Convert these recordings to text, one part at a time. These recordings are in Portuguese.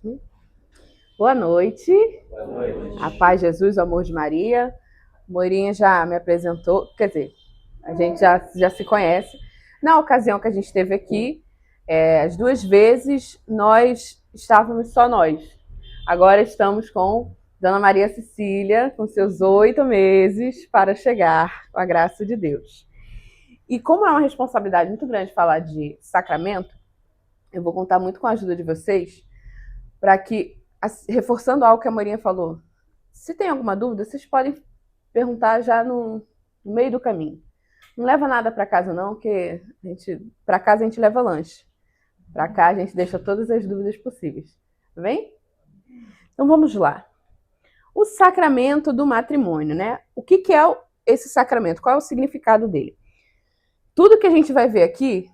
Boa noite. Boa noite. A paz de Jesus, o amor de Maria. Moirinha já me apresentou, quer dizer, a gente já se conhece. Na ocasião que a gente esteve aqui, as duas vezes nós estávamos só nós. Agora estamos com Dona Maria Cecília, com seus 8 meses para chegar, com a graça de Deus. E como é uma responsabilidade muito grande falar de sacramento, eu vou contar muito com a ajuda de vocês para que, reforçando algo que a Morinha falou, se tem alguma dúvida, vocês podem perguntar já no meio do caminho. Não leva nada para casa não, que para casa a gente leva lanche. Para cá a gente deixa todas as dúvidas possíveis. Vem? Então vamos lá. O sacramento do matrimônio, né? O que é esse sacramento? Qual é o significado dele? Tudo que a gente vai ver aqui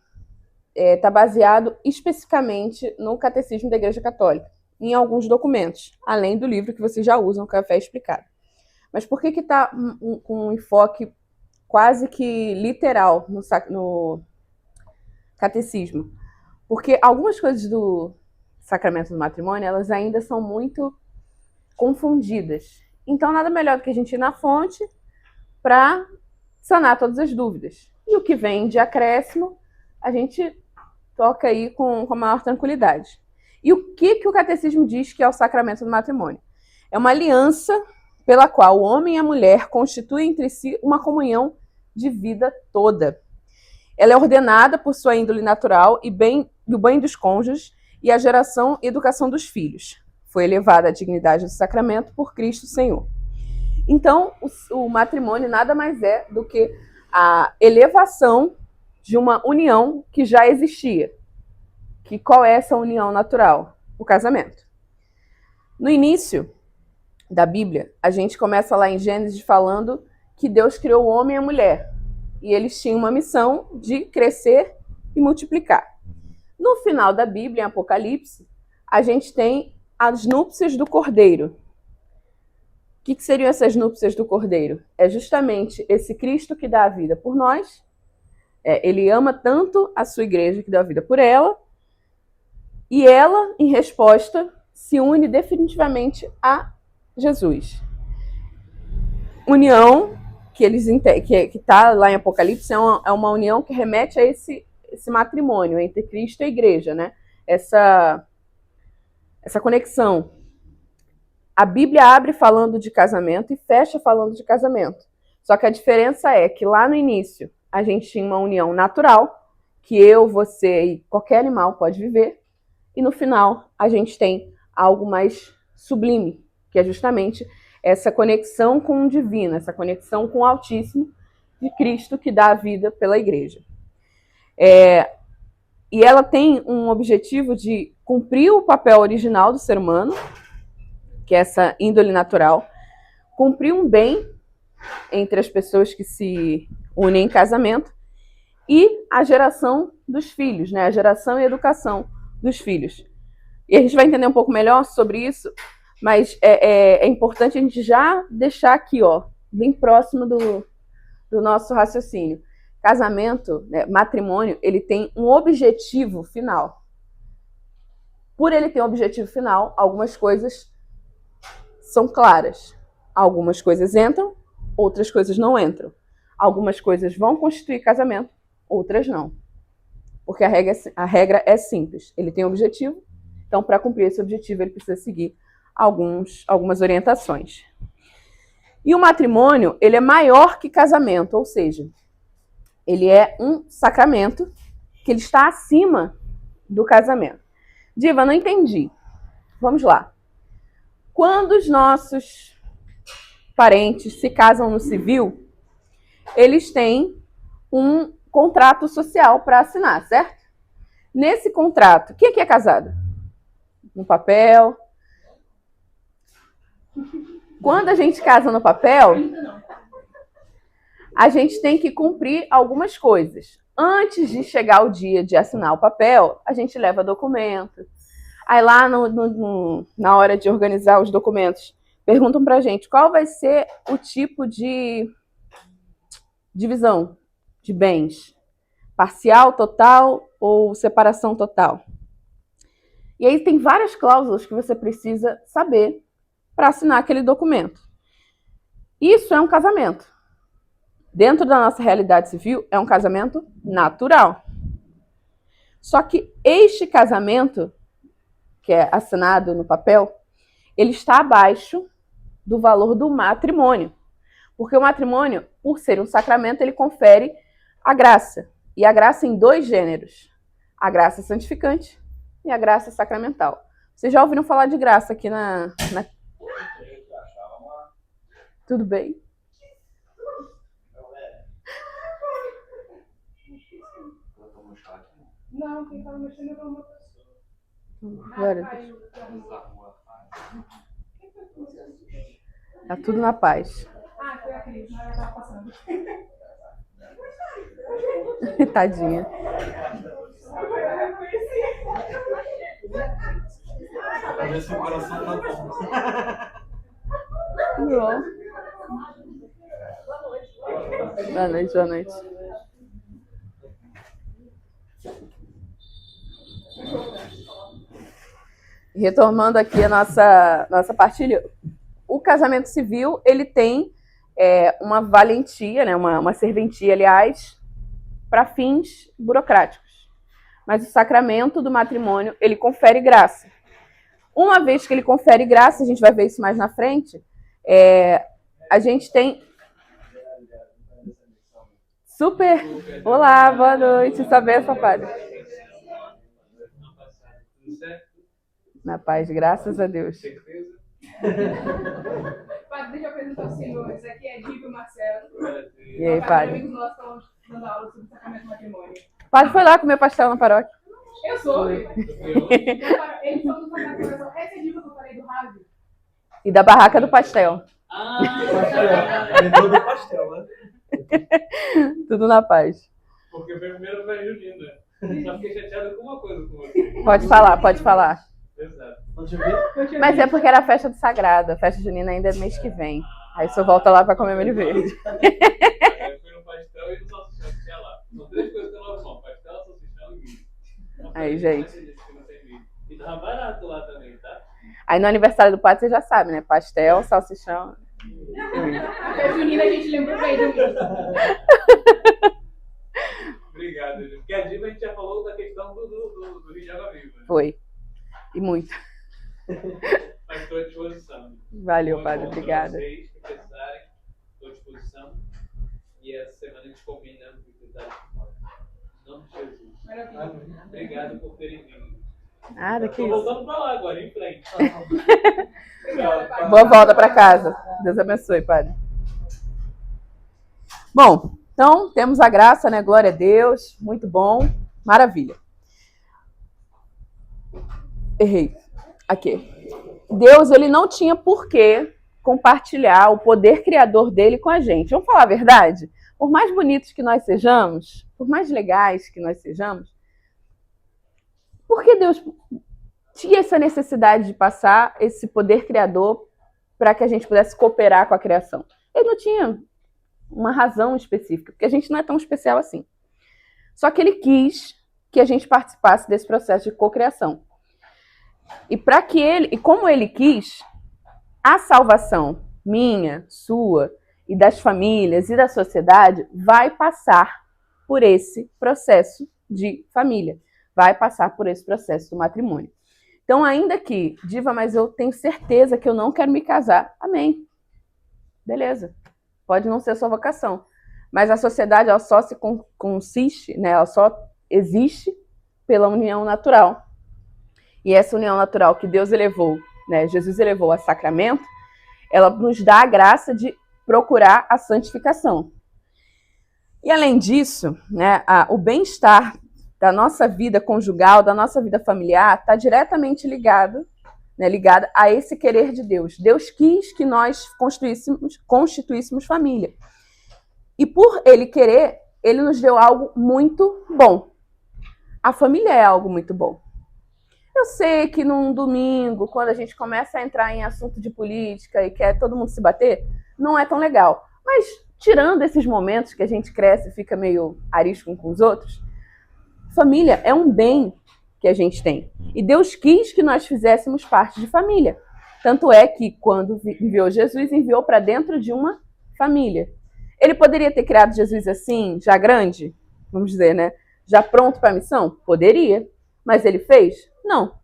está baseado especificamente no Catecismo da Igreja Católica, em alguns documentos, além do livro que vocês já usam, Café Explicado. Mas por que está com um enfoque quase que literal no catecismo? Porque algumas coisas do sacramento do matrimônio, elas ainda são muito confundidas. Então, nada melhor do que a gente ir na fonte para sanar todas as dúvidas. E o que vem de acréscimo, a gente toca aí com maior tranquilidade. E o que o catecismo diz que é o sacramento do matrimônio? É uma aliança pela qual o homem e a mulher constituem entre si uma comunhão de vida toda. Ela é ordenada por sua índole natural e do bem dos cônjuges e a geração e educação dos filhos. Foi elevada à dignidade do sacramento por Cristo Senhor. Então, o matrimônio nada mais é do que a elevação de uma união que já existia. Que qual é essa união natural? O casamento. No início da Bíblia, a gente começa lá em Gênesis falando que Deus criou o homem e a mulher. E eles tinham uma missão de crescer e multiplicar. No final da Bíblia, em Apocalipse, a gente tem as núpcias do Cordeiro. O que seriam essas núpcias do Cordeiro? É justamente esse Cristo que dá a vida por nós. Ele ama tanto a sua igreja que dá a vida por ela. E ela, em resposta, se une definitivamente a Jesus. União que está lá em Apocalipse é uma união que remete a esse matrimônio entre Cristo e a igreja, né? Essa conexão. A Bíblia abre falando de casamento e fecha falando de casamento. Só que a diferença é que lá no início a gente tinha uma união natural, que eu, você e qualquer animal pode viver, e no final a gente tem algo mais sublime, que é justamente essa conexão com o divino, essa conexão com o Altíssimo de Cristo que dá a vida pela igreja. E ela tem um objetivo de cumprir o papel original do ser humano, que é essa índole natural, cumprir um bem entre as pessoas que se unem em casamento e a geração dos filhos, né? A geração e a educação dos filhos. E a gente vai entender um pouco melhor sobre isso, mas é importante a gente já deixar aqui, ó, bem próximo do nosso raciocínio. Casamento, né, matrimônio, ele tem um objetivo final. Por ele ter um objetivo final, algumas coisas são claras. Algumas coisas entram, outras coisas não entram. Algumas coisas vão constituir casamento, outras não. Porque a regra é simples. Ele tem um objetivo, então para cumprir esse objetivo ele precisa seguir algumas orientações. E o matrimônio, ele é maior que casamento, ou seja, ele é um sacramento que ele está acima do casamento. Diva, não entendi. Vamos lá. Quando os nossos parentes se casam no civil, eles têm um contrato social para assinar, certo? Nesse contrato, o que é casado? No papel. Quando a gente casa no papel, a gente tem que cumprir algumas coisas. Antes de chegar o dia de assinar o papel, a gente leva documento. Aí lá na hora de organizar os documentos, perguntam pra gente qual vai ser o tipo de divisão de bens. Parcial, total ou separação total? E aí tem várias cláusulas que você precisa saber para assinar aquele documento. Isso é um casamento. Dentro da nossa realidade civil, é um casamento natural. Só que este casamento, que é assinado no papel, ele está abaixo do valor do matrimônio. Porque o matrimônio, por ser um sacramento, ele confere a graça. E a graça em 2 gêneros. A graça santificante e a graça sacramental. Vocês já ouviram falar de graça aqui na... Tudo bem? Não, quem estava mexendo era uma pessoa. Tá tudo na paz. Ah, foi a Cris, mas ela estava passando. Tadinha. Pra ver se o coração tá bom. Boa noite, boa noite. Retomando aqui a nossa partilha, o casamento civil ele tem uma valentia, né, uma serventia, aliás, para fins burocráticos. Mas o sacramento do matrimônio ele confere graça. Uma vez que ele confere graça, a gente vai ver isso mais na frente, a gente tem super... Olá, boa noite, saber essa padre. Na paz, graças a Deus. Padre, deixa eu apresentar o senhor. Esse aqui é Diva Marcelo. E aí, padre? Amigos nossos estão dando aula sobre sacramento do matrimônio. Padre foi lá comer pastel na paróquia. Eu sou. Eles estão do sacramento. Essa é a Diva que eu falei do Ravi. E da barraca do pastel. Lembrou do pastel, né? Tudo na paz. Porque foi primeiro foi junina. Só fiquei chateada com uma coisa com você. Pode falar, pode falar. Exato. Deixa eu ver. Mas é porque era a festa do Sagrado. A festa junina ainda é mês que vem. Aí só volta lá pra comer milho verde. Eu fui no pastel e no salsichão que tinha lá. São 3 coisas que eu não amo: pastel, salsichão e milho. Aí, gente. E tava barato lá também, tá? Aí no aniversário do padre, você já sabe, né? Pastel, salsichão. A festa junina a gente lembrou bem do milho. Obrigado, Ju. Porque a Diva a gente já falou da questão do Rio de Água Viva. Foi. E muito. Mas estou à disposição. Valeu, padre. Obrigada. Vocês que precisarem, estou à disposição. E essa semana a gente combina o que precisarem. Em nome de Jesus. Maravilha. Obrigado por terem vindo. Nada, que Estou isso. voltando para lá agora, em frente. Obrigada, padre. Boa volta pra casa. Deus abençoe, padre. Bom, então temos a graça, né? Glória a Deus. Muito bom. Maravilha. Errei. Aqui. Deus, ele não tinha por que compartilhar o poder criador dele com a gente. Vamos falar a verdade? Por mais bonitos que nós sejamos, por mais legais que nós sejamos, por que Deus tinha essa necessidade de passar esse poder criador para que a gente pudesse cooperar com a criação? Ele não tinha uma razão específica, porque a gente não é tão especial assim. Só que ele quis que a gente participasse desse processo de cocriação. E como ele quis, a salvação minha, sua e das famílias e da sociedade vai passar por esse processo de família, vai passar por esse processo do matrimônio. Então, ainda que, Diva, mas eu tenho certeza que eu não quero me casar. Amém. Beleza. Pode não ser a sua vocação. Mas a sociedade ela só se consiste, né? Ela só existe pela união natural. E essa união natural que Deus elevou, né? Jesus elevou a sacramento, ela nos dá a graça de procurar a santificação. E além disso, né, o bem-estar da nossa vida conjugal, da nossa vida familiar, está diretamente ligado a esse querer de Deus. Deus quis que nós constituíssemos família. E por Ele querer, Ele nos deu algo muito bom. A família é algo muito bom. Eu sei que num domingo, quando a gente começa a entrar em assunto de política e quer todo mundo se bater, não é tão legal. Mas tirando esses momentos que a gente cresce e fica meio arisco com os outros, família é um bem que a gente tem. E Deus quis que nós fizéssemos parte de família. Tanto é que quando enviou Jesus, enviou para dentro de uma família. Ele poderia ter criado Jesus assim, já grande, vamos dizer, né? Já pronto para a missão? Poderia. Mas ele fez? Não.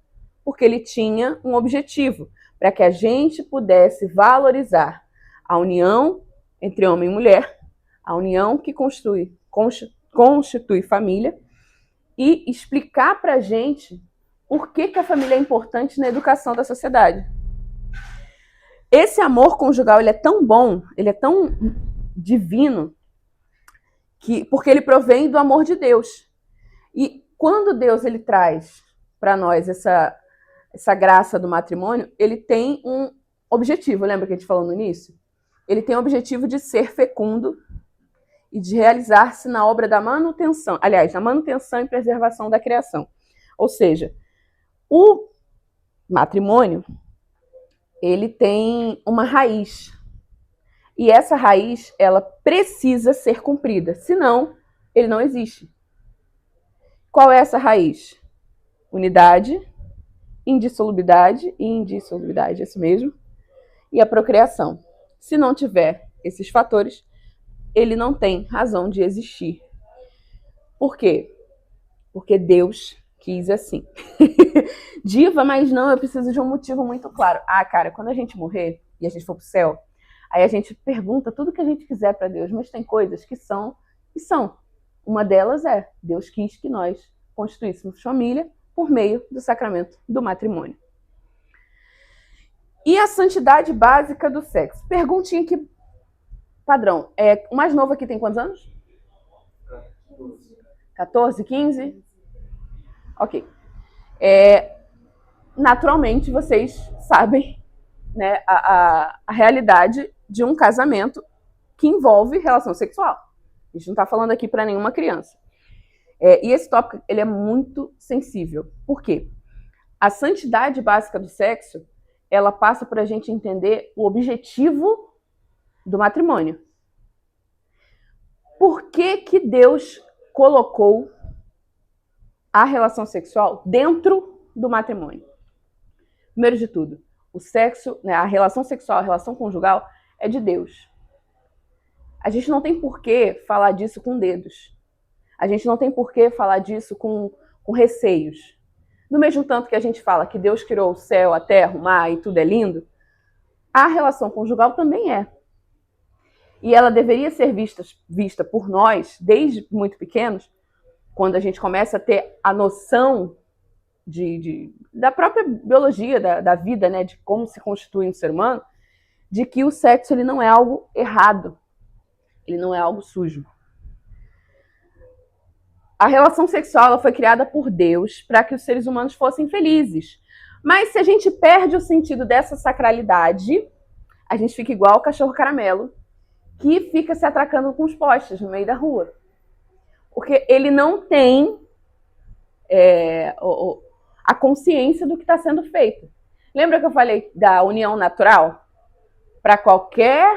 Porque ele tinha um objetivo, para que a gente pudesse valorizar a união entre homem e mulher, a união que constitui família, e explicar para a gente por que a família é importante na educação da sociedade. Esse amor conjugal, ele é tão bom, ele é tão divino, porque ele provém do amor de Deus. E quando Deus ele traz para nós essa graça do matrimônio, ele tem um objetivo, lembra que a gente falou no início? Ele tem o objetivo de ser fecundo e de realizar-se na obra da manutenção, aliás, na manutenção e preservação da criação. Ou seja, o matrimônio, ele tem uma raiz. E essa raiz, ela precisa ser cumprida, senão ele não existe. Qual é essa raiz? Unidade, indissolubilidade e indissolubilidade, é isso mesmo, e a procriação. Se não tiver esses fatores, ele não tem razão de existir. Por quê? Porque Deus quis assim. Diva, mas não, eu preciso de um motivo muito claro. Ah, cara, quando a gente morrer e a gente for pro céu, aí a gente pergunta tudo que a gente quiser para Deus, mas tem coisas que são e são. Uma delas é, Deus quis que nós constituíssemos família por meio do sacramento do matrimônio. E a santidade básica do sexo? Perguntinha aqui, padrão. O mais novo aqui tem quantos anos? 14, 15? Ok. Naturalmente, vocês sabem, né, a realidade de um casamento que envolve relação sexual. A gente não está falando aqui para nenhuma criança. E esse tópico ele é muito sensível. Por quê? A santidade básica do sexo, ela passa por a gente entender o objetivo do matrimônio. Por que Deus colocou a relação sexual dentro do matrimônio? Primeiro de tudo, o sexo, né, a relação sexual, a relação conjugal é de Deus. A gente não tem por que falar disso com dedos. A gente não tem por que falar disso com receios. No mesmo tanto que a gente fala que Deus criou o céu, a terra, o mar e tudo é lindo, a relação conjugal também é. E ela deveria ser vista por nós, desde muito pequenos, quando a gente começa a ter a noção da própria biologia, da vida, né, de como se constitui um ser humano, de que o sexo ele não é algo errado, ele não é algo sujo. A relação sexual ela foi criada por Deus para que os seres humanos fossem felizes. Mas se a gente perde o sentido dessa sacralidade, a gente fica igual o cachorro caramelo, que fica se atracando com os postes no meio da rua. Porque ele não tem a consciência do que está sendo feito. Lembra que eu falei da união natural? Para qualquer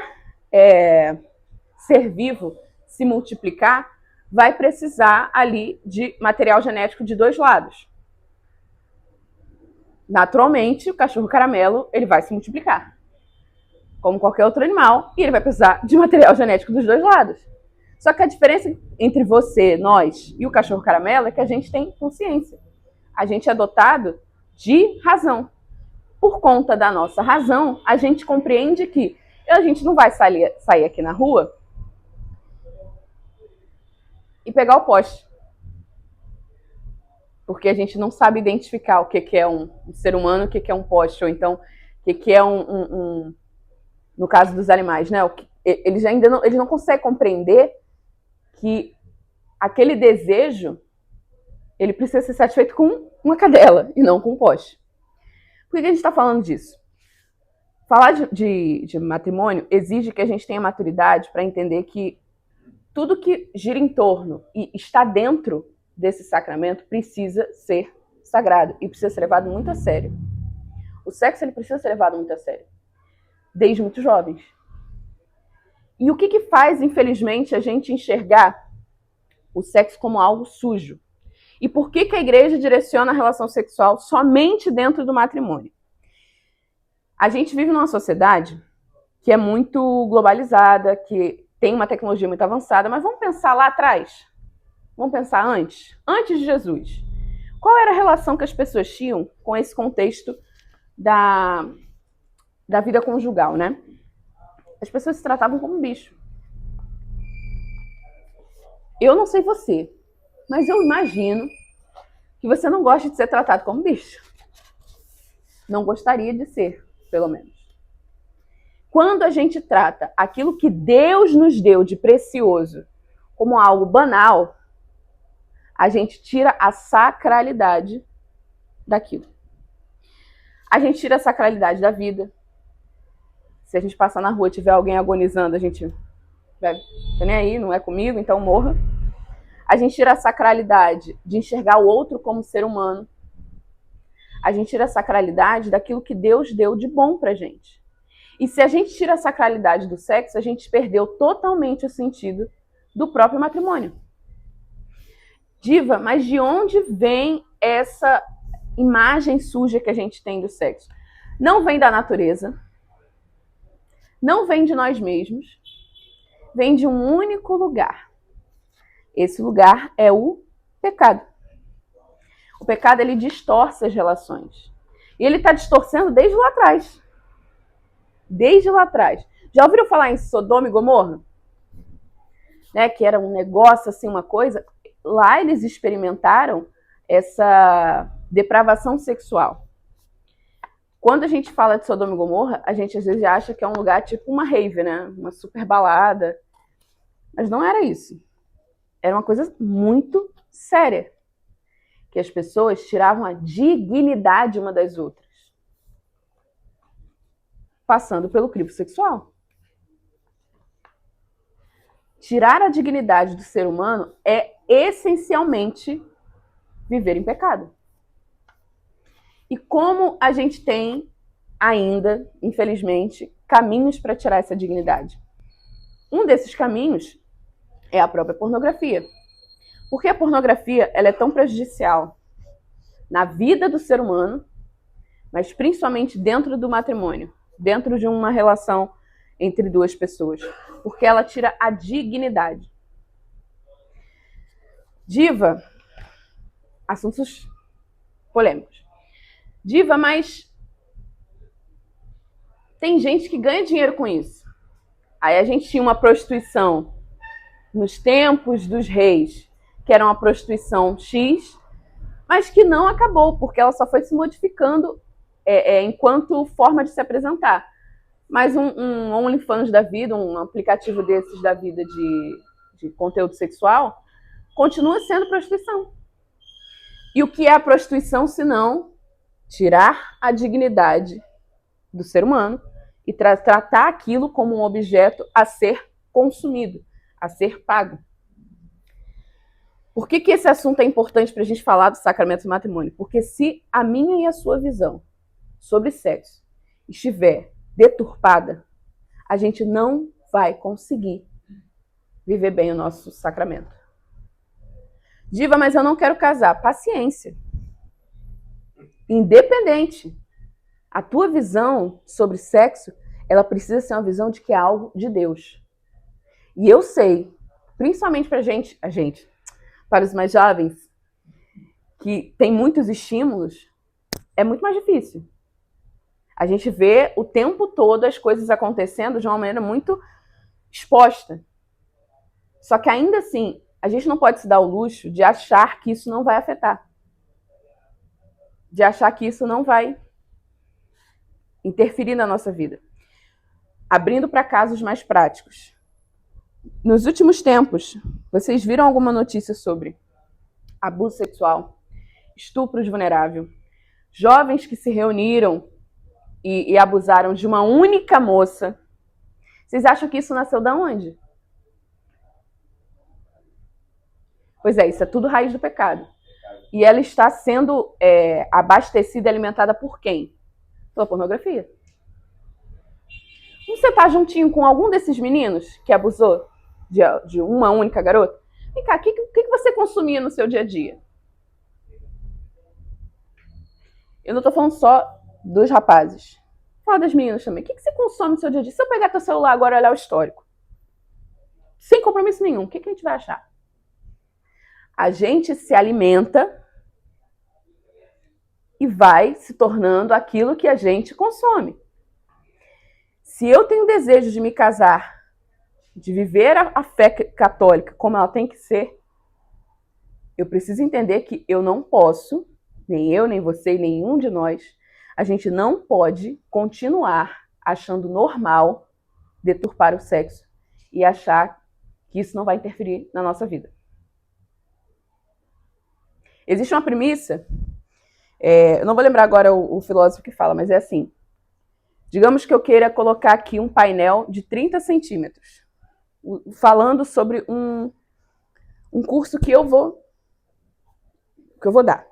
ser vivo se multiplicar, vai precisar ali de material genético de dois lados. Naturalmente, o cachorro caramelo ele vai se multiplicar, como qualquer outro animal, e ele vai precisar de material genético dos dois lados. Só que a diferença entre você, nós e o cachorro caramelo é que a gente tem consciência. A gente é dotado de razão. Por conta da nossa razão, a gente compreende que a gente não vai sair aqui na rua e pegar o poste. Porque a gente não sabe identificar o que é um ser humano, o que é um poste, ou então o que é no caso dos animais, né? Eles não conseguem compreender que aquele desejo ele precisa ser satisfeito com uma cadela e não com um poste. Por que a gente está falando disso? Falar de matrimônio exige que a gente tenha maturidade para entender que tudo que gira em torno e está dentro desse sacramento precisa ser sagrado e precisa ser levado muito a sério. O sexo ele precisa ser levado muito a sério, desde muito jovens. E o que faz, infelizmente, a gente enxergar o sexo como algo sujo? E por que a igreja direciona a relação sexual somente dentro do matrimônio? A gente vive numa sociedade que é muito globalizada, que tem uma tecnologia muito avançada, mas vamos pensar lá atrás. Vamos pensar antes de Jesus. Qual era a relação que as pessoas tinham com esse contexto da vida conjugal, né? As pessoas se tratavam como bicho. Eu não sei você, mas eu imagino que você não gosta de ser tratado como bicho. Não gostaria de ser, pelo menos. Quando a gente trata aquilo que Deus nos deu de precioso como algo banal, a gente tira a sacralidade daquilo. A gente tira a sacralidade da vida. Se a gente passar na rua e tiver alguém agonizando, a gente vai, tá nem aí, não é comigo, então morra. A gente tira a sacralidade de enxergar o outro como ser humano. A gente tira a sacralidade daquilo que Deus deu de bom pra gente. E se a gente tira a sacralidade do sexo, a gente perdeu totalmente o sentido do próprio matrimônio. Diva, mas de onde vem essa imagem suja que a gente tem do sexo? Não vem da natureza, não vem de nós mesmos, vem de um único lugar. Esse lugar é o pecado. O pecado, ele distorce as relações. E ele está distorcendo desde lá atrás. Desde lá atrás. Já ouviram falar em Sodoma e Gomorra? Né, que era um negócio, assim, uma coisa. Lá eles experimentaram essa depravação sexual. Quando a gente fala de Sodoma e Gomorra, a gente às vezes acha que é um lugar tipo uma rave, né? Uma super balada. Mas não era isso. Era uma coisa muito séria. Que as pessoas tiravam a dignidade uma das outras. Passando pelo crivo sexual. Tirar a dignidade do ser humano é essencialmente viver em pecado. E como a gente tem ainda, infelizmente, caminhos para tirar essa dignidade? Um desses caminhos é a própria pornografia. Porque a pornografia ela é tão prejudicial na vida do ser humano, mas principalmente dentro do matrimônio, dentro de uma relação entre duas pessoas, porque ela tira a dignidade. Diva, assuntos polêmicos. Diva, mas tem gente que ganha dinheiro com isso. Aí a gente tinha uma prostituição nos tempos dos reis, que era uma prostituição X, mas que não acabou, porque ela só foi se modificando enquanto forma de se apresentar. Mas um OnlyFans da vida, um aplicativo desses da vida de conteúdo sexual, continua sendo prostituição. E o que é a prostituição, se não tirar a dignidade do ser humano e tratar aquilo como um objeto a ser consumido, a ser pago? Por que esse assunto é importante para a gente falar do sacramento do matrimônio? Porque se a minha e a sua visão sobre sexo estiver deturpada, a gente não vai conseguir viver bem o nosso sacramento. Diva, mas eu não quero casar. Paciência. Independente. A tua visão sobre sexo, ela precisa ser uma visão de que é algo de Deus. E eu sei, principalmente para para os mais jovens, que tem muitos estímulos, é muito mais difícil. A gente vê o tempo todo as coisas acontecendo de uma maneira muito exposta. Só que ainda assim, a gente não pode se dar o luxo de achar que isso não vai afetar. De achar que isso não vai interferir na nossa vida. Abrindo para casos mais práticos. Nos últimos tempos, vocês viram alguma notícia sobre abuso sexual, estupro de vulnerável, jovens que se reuniram e abusaram de uma única moça? Vocês acham que isso nasceu de onde? Pois é, isso é tudo raiz do pecado. E ela está sendo abastecida e alimentada por quem? Pela pornografia. Você está juntinho com algum desses meninos que abusou de uma única garota? Vem cá, o que você consumia no seu dia a dia? Eu não tô falando só dos rapazes. Fala das meninas também. O que você consome no seu dia a dia? Se eu pegar teu celular agora e olhar o histórico, sem compromisso nenhum, o que a gente vai achar? A gente se alimenta e vai se tornando aquilo que a gente consome. Se eu tenho desejo de me casar, de viver a fé católica como ela tem que ser, eu preciso entender que eu não posso, nem eu, nem você, nenhum de nós, a gente não pode continuar achando normal deturpar o sexo e achar que isso não vai interferir na nossa vida. Existe uma premissa, eu não vou lembrar agora o filósofo que fala, mas é assim. Digamos que eu queira colocar aqui um painel de 30 centímetros, falando sobre um curso que eu vou dar.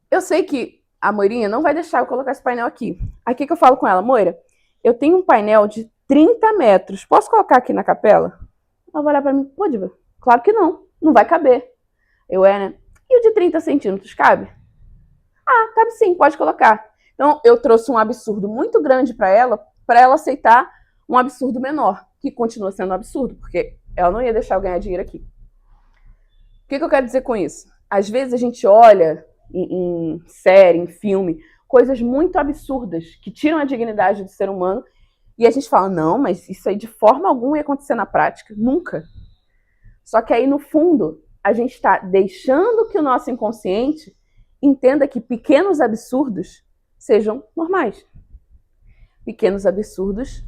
Eu sei que a Moirinha não vai deixar eu colocar esse painel aqui. Aqui que eu falo com ela, Moira, eu tenho um painel de 30 metros, posso colocar aqui na capela? Ela vai olhar pra mim, pô, Diva, claro que não vai caber. Né? E o de 30 centímetros, cabe? Ah, cabe sim, pode colocar. Então, eu trouxe um absurdo muito grande para ela aceitar um absurdo menor, que continua sendo um absurdo, porque ela não ia deixar eu ganhar dinheiro aqui. O que eu quero dizer com isso? Às vezes a gente olha em série, em filme, coisas muito absurdas, que tiram a dignidade do ser humano, e a gente fala, não, mas isso aí de forma alguma ia acontecer na prática, nunca. Só que aí, no fundo, a gente está deixando que o nosso inconsciente entenda que pequenos absurdos sejam normais. Pequenos absurdos,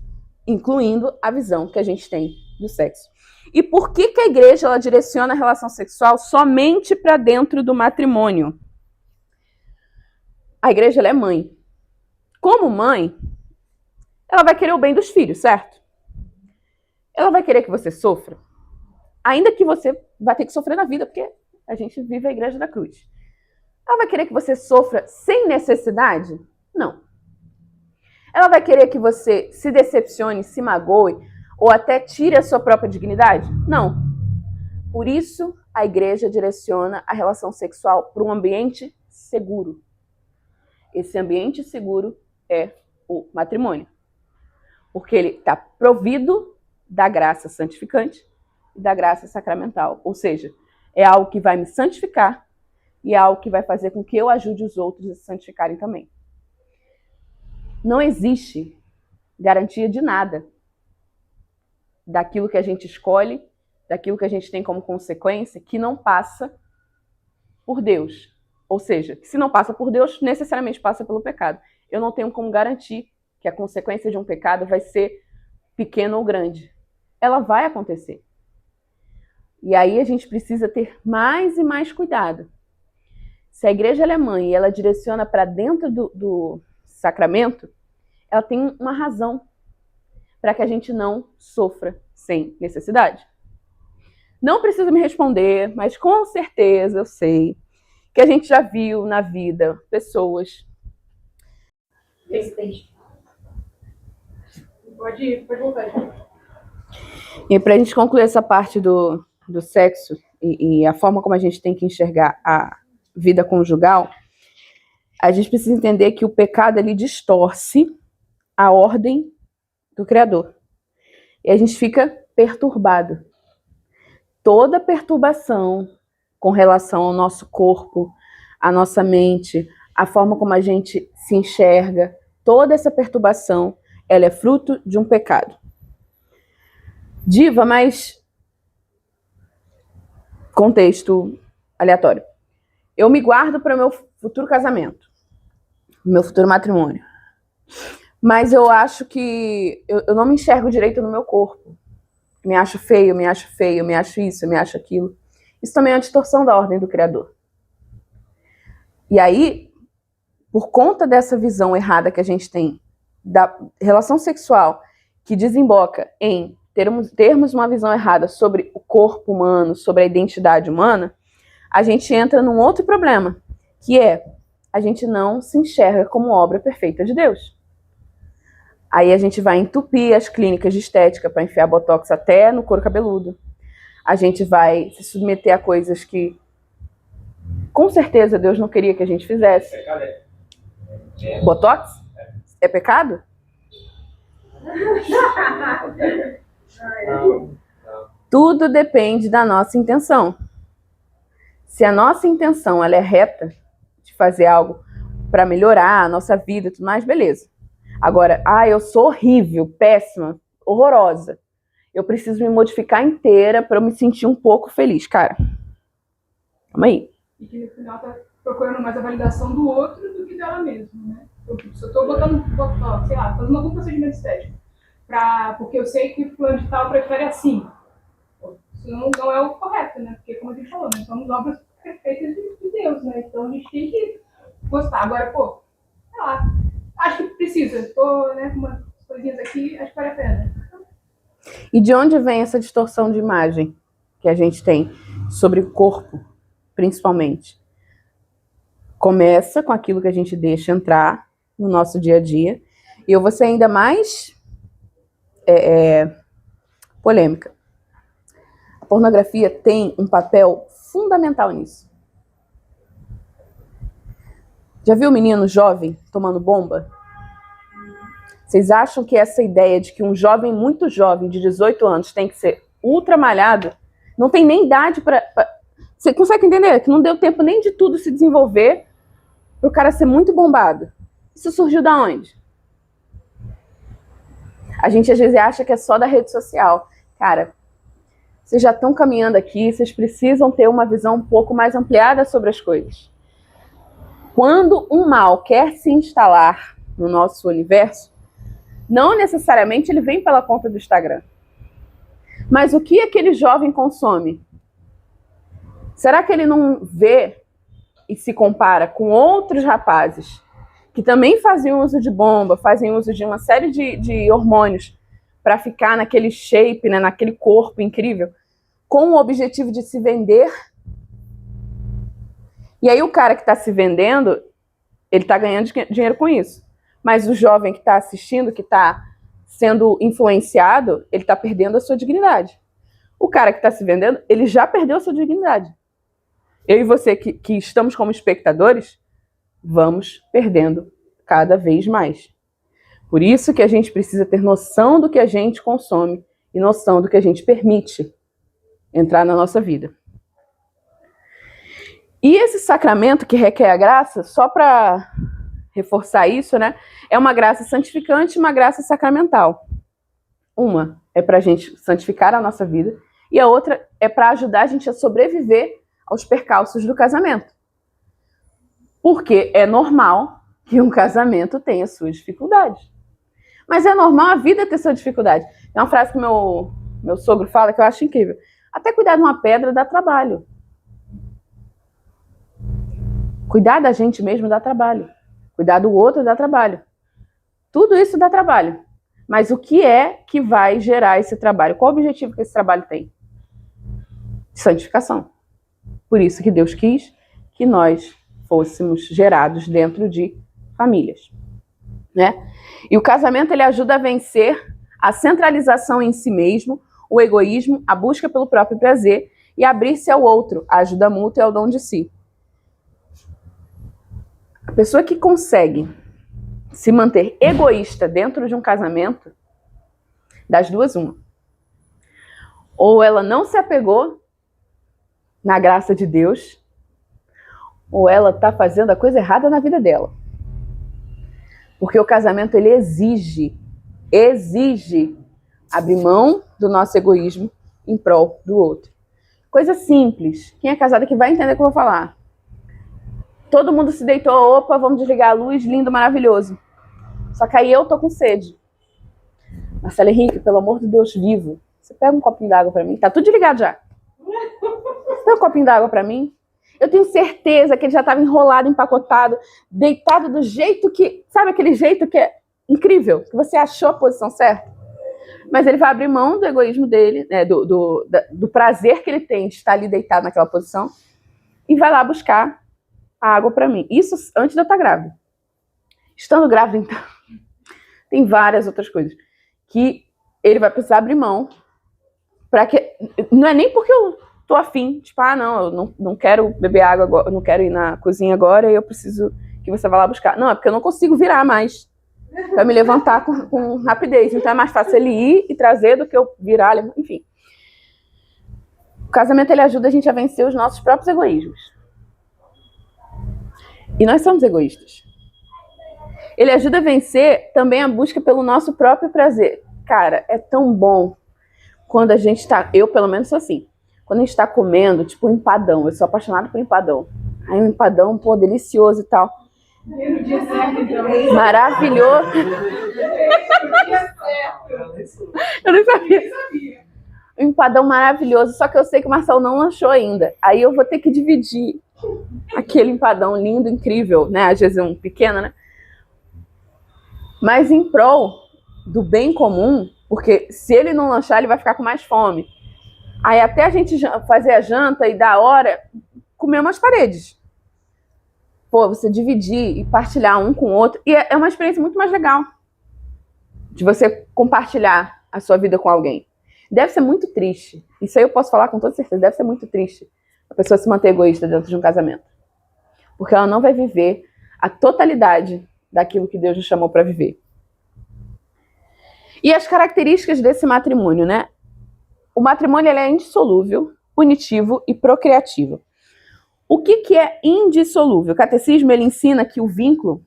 incluindo a visão que a gente tem do sexo. E por que a igreja ela direciona a relação sexual somente para dentro do matrimônio? A igreja ela é mãe. Como mãe, ela vai querer o bem dos filhos, certo? Ela vai querer que você sofra. Ainda que você vai ter que sofrer na vida, porque a gente vive a igreja da cruz. Ela vai querer que você sofra sem necessidade? Não. Ela vai querer que você se decepcione, se magoe, ou até tire a sua própria dignidade? Não. Por isso, a igreja direciona a relação sexual para um ambiente seguro. Esse ambiente seguro é o matrimônio. Porque ele está provido da graça santificante e da graça sacramental. Ou seja, é algo que vai me santificar e é algo que vai fazer com que eu ajude os outros a se santificarem também. Não existe garantia de nada daquilo que a gente escolhe, daquilo que a gente tem como consequência, que não passa por Deus. Ou seja, se não passa por Deus, necessariamente passa pelo pecado. Eu não tenho como garantir que a consequência de um pecado vai ser pequena ou grande. Ela vai acontecer. E aí a gente precisa ter mais e mais cuidado. Se a igreja ela é mãe e ela direciona para dentro do sacramento, ela tem uma razão para que a gente não sofra sem necessidade. Não precisa me responder, mas com certeza eu sei que a gente já viu na vida pessoas... Pode voltar, gente. E para a gente concluir essa parte do sexo e a forma como a gente tem que enxergar a vida conjugal, a gente precisa entender que o pecado ele distorce a ordem do Criador. E a gente fica perturbado. Toda perturbação com relação ao nosso corpo, à nossa mente, a forma como a gente se enxerga, toda essa perturbação, ela é fruto de um pecado. Diva, mas... Contexto aleatório. Eu me guardo para o meu futuro casamento, meu futuro matrimônio. Mas eu acho que eu não me enxergo direito no meu corpo. Me acho feio, me acho isso, me acho aquilo. Isso também é uma distorção da ordem do Criador. E aí, por conta dessa visão errada que a gente tem da relação sexual, que desemboca em termos uma visão errada sobre o corpo humano, sobre a identidade humana, a gente entra num outro problema, que é a gente não se enxerga como obra perfeita de Deus. Aí a gente vai entupir as clínicas de estética para enfiar botox até no couro cabeludo. A gente vai se submeter a coisas que com certeza Deus não queria que a gente fizesse. Botox? É pecado? Tudo depende da nossa intenção. Se a nossa intenção ela é reta, de fazer algo para melhorar a nossa vida e tudo mais, beleza. Agora, eu sou horrível, péssima, horrorosa. Eu preciso me modificar inteira para eu me sentir um pouco feliz, cara. Calma aí. E que no final tá procurando mais a validação do outro do que dela mesma, né? Se eu tô botando, sei lá, fazendo algum procedimento estético, porque eu sei que o fulano de tal prefere assim. Isso não é o correto, né? Porque, como a gente falou, nós somos obras perfeitas de Deus, né? Então a gente tem que gostar. Agora, sei lá, acho que precisa. Tô, né, com umas coisinhas aqui, acho que vale a pena. E de onde vem essa distorção de imagem que a gente tem sobre o corpo, principalmente? Começa com aquilo que a gente deixa entrar no nosso dia a dia. E eu vou ser ainda mais polêmica. A pornografia tem um papel fundamental nisso. Já viu o menino jovem tomando bomba? Vocês acham que essa ideia de que um jovem muito jovem, de 18 anos, tem que ser ultra malhado, não tem nem idade para... Você consegue entender? Que não deu tempo nem de tudo se desenvolver para o cara ser muito bombado. Isso surgiu da onde? A gente às vezes acha que é só da rede social. Cara, vocês já estão caminhando aqui, vocês precisam ter uma visão um pouco mais ampliada sobre as coisas. Quando um mal quer se instalar no nosso universo, não necessariamente ele vem pela conta do Instagram. Mas o que aquele jovem consome? Será que ele não vê e se compara com outros rapazes que também fazem uso de bomba, fazem uso de uma série de hormônios para ficar naquele shape, né, naquele corpo incrível, com o objetivo de se vender? E aí o cara que está se vendendo, ele está ganhando dinheiro com isso. Mas o jovem que está assistindo, que está sendo influenciado, ele está perdendo a sua dignidade. O cara que está se vendendo, ele já perdeu a sua dignidade. Eu e você que estamos como espectadores, vamos perdendo cada vez mais. Por isso que a gente precisa ter noção do que a gente consome e noção do que a gente permite entrar na nossa vida. E esse sacramento que requer a graça, só para reforçar isso, né? É uma graça santificante e uma graça sacramental. Uma é para a gente santificar a nossa vida e a outra é para ajudar a gente a sobreviver aos percalços do casamento. Porque é normal que um casamento tenha suas dificuldades. Mas é normal a vida ter sua dificuldade. É uma frase que meu sogro fala que eu acho incrível. Até cuidar de uma pedra dá trabalho. Cuidar da gente mesmo dá trabalho. Cuidar do outro dá trabalho. Tudo isso dá trabalho. Mas o que é que vai gerar esse trabalho? Qual o objetivo que esse trabalho tem? Santificação. Por isso que Deus quis que nós fôssemos gerados dentro de famílias, né? E o casamento ele ajuda a vencer a centralização em si mesmo, o egoísmo, a busca pelo próprio prazer e abrir-se ao outro, a ajuda mútua e ao dom de si. A pessoa que consegue se manter egoísta dentro de um casamento, das duas, uma. Ou ela não se apegou na graça de Deus, ou ela está fazendo a coisa errada na vida dela. Porque o casamento, ele exige abrir mão do nosso egoísmo em prol do outro. Coisa simples. Quem é casado aqui vai entender o que eu vou falar. Todo mundo se deitou, opa, vamos desligar a luz, lindo, maravilhoso. Só que aí eu tô com sede. Marcelo Henrique, pelo amor de Deus vivo, você pega um copinho d'água pra mim? Tá tudo desligado já. Você pega um copinho d'água pra mim? Eu tenho certeza que ele já estava enrolado, empacotado, deitado do jeito que... Sabe aquele jeito que é incrível? Que você achou a posição certa? Mas ele vai abrir mão do egoísmo dele, né, do prazer que ele tem de estar ali deitado naquela posição e vai lá buscar a água para mim. Isso antes de eu estar grávida. Estando grávida, então, tem várias outras coisas que ele vai precisar abrir mão para que... Não é nem porque eu tô afim, tipo, não, eu não quero beber água agora, eu não quero ir na cozinha agora e eu preciso que você vá lá buscar. Não, é porque eu não consigo virar mais pra me levantar com rapidez. Então é mais fácil ele ir e trazer do que eu virar, enfim. O casamento, ele ajuda a gente a vencer os nossos próprios egoísmos. E nós somos egoístas. Ele ajuda a vencer também a busca pelo nosso próprio prazer. Cara, é tão bom quando a gente tá... Eu, pelo menos, sou assim. Quando a gente tá comendo, tipo, um empadão. Eu sou apaixonada por empadão. Aí um empadão, pô, delicioso e tal. Maravilhoso. Eu nem sabia. Um empadão maravilhoso. Só que eu sei que o Marcelo não lanchou ainda. Aí eu vou ter que dividir aquele empadão lindo, incrível, né? Às vezes um pequeno, né? Mas em prol do bem comum, porque se ele não lanchar, ele vai ficar com mais fome. Aí até a gente fazer a janta e da hora, comer umas paredes. Pô, você dividir e partilhar um com o outro. E é uma experiência muito mais legal de você compartilhar a sua vida com alguém. Deve ser muito triste. Isso aí eu posso falar com toda certeza. Deve ser muito triste a pessoa se manter egoísta dentro de um casamento. Porque ela não vai viver a totalidade daquilo que Deus nos chamou para viver. E as características desse matrimônio, né? O matrimônio, ele é indissolúvel, unitivo e procriativo. O que é indissolúvel? O catecismo, ele ensina que o vínculo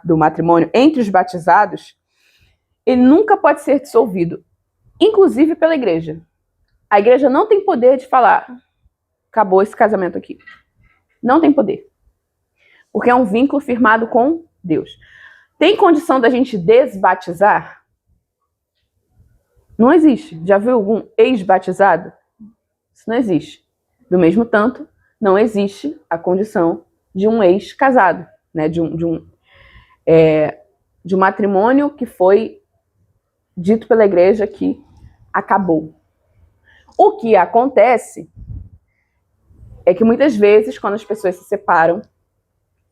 do matrimônio entre os batizados, ele nunca pode ser dissolvido, inclusive pela igreja. A igreja não tem poder de falar, acabou esse casamento aqui. Não tem poder. Porque é um vínculo firmado com Deus. Tem condição da gente desbatizar? Não existe. Já viu algum ex-batizado? Isso não existe. Do mesmo tanto, não existe a condição de um ex-casado, né? de um matrimônio que foi dito pela igreja que acabou. O que acontece é que muitas vezes, quando as pessoas se separam,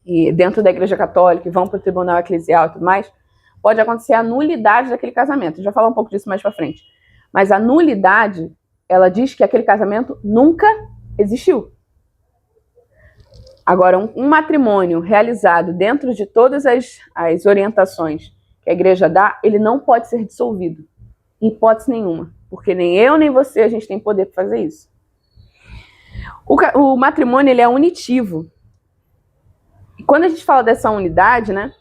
e dentro da igreja católica, e vão para o tribunal eclesial e tudo mais, pode acontecer a nulidade daquele casamento. A gente vai falar um pouco disso mais para frente. Mas a nulidade, ela diz que aquele casamento nunca existiu. Agora, um matrimônio realizado dentro de todas as orientações que a igreja dá, ele não pode ser dissolvido, em hipótese nenhuma. Porque nem eu, nem você, a gente tem poder para fazer isso. O matrimônio, ele é unitivo. E quando a gente fala dessa unidade, né,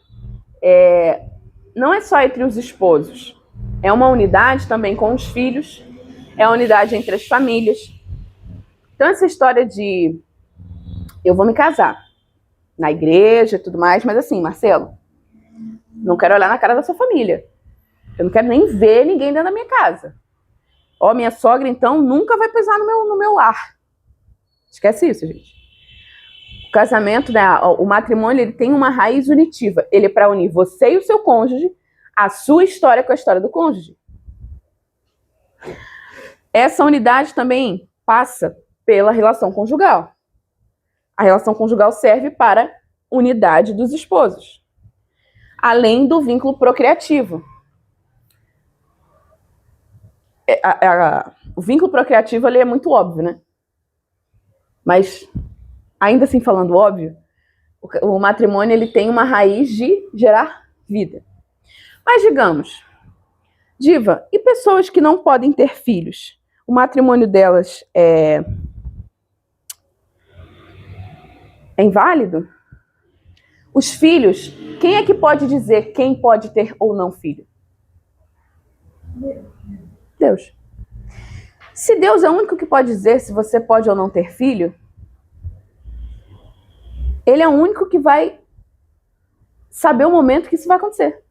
não é só entre os esposos. É uma unidade também com os filhos, é a unidade entre as famílias. Então, essa história de eu vou me casar na igreja e tudo mais, mas assim, Marcelo, não quero olhar na cara da sua família. Eu não quero nem ver ninguém dentro da minha casa. Ó, minha sogra, então, nunca vai pisar no meu lar. Esquece isso, gente. O casamento, né, o matrimônio, ele tem uma raiz unitiva. Ele é para unir você e o seu cônjuge, a sua história com a história do cônjuge. Essa unidade também passa pela relação conjugal. A relação conjugal serve para unidade dos esposos, além do vínculo procriativo. O vínculo procriativo, ele é muito óbvio, né? Mas, ainda assim falando óbvio, o matrimônio, ele tem uma raiz de gerar vida. Mas digamos, Diva, e pessoas que não podem ter filhos? O matrimônio delas é inválido? Os filhos, quem é que pode dizer quem pode ter ou não filho? Deus. Se Deus é o único que pode dizer se você pode ou não ter filho, ele é o único que vai saber o momento que isso vai acontecer.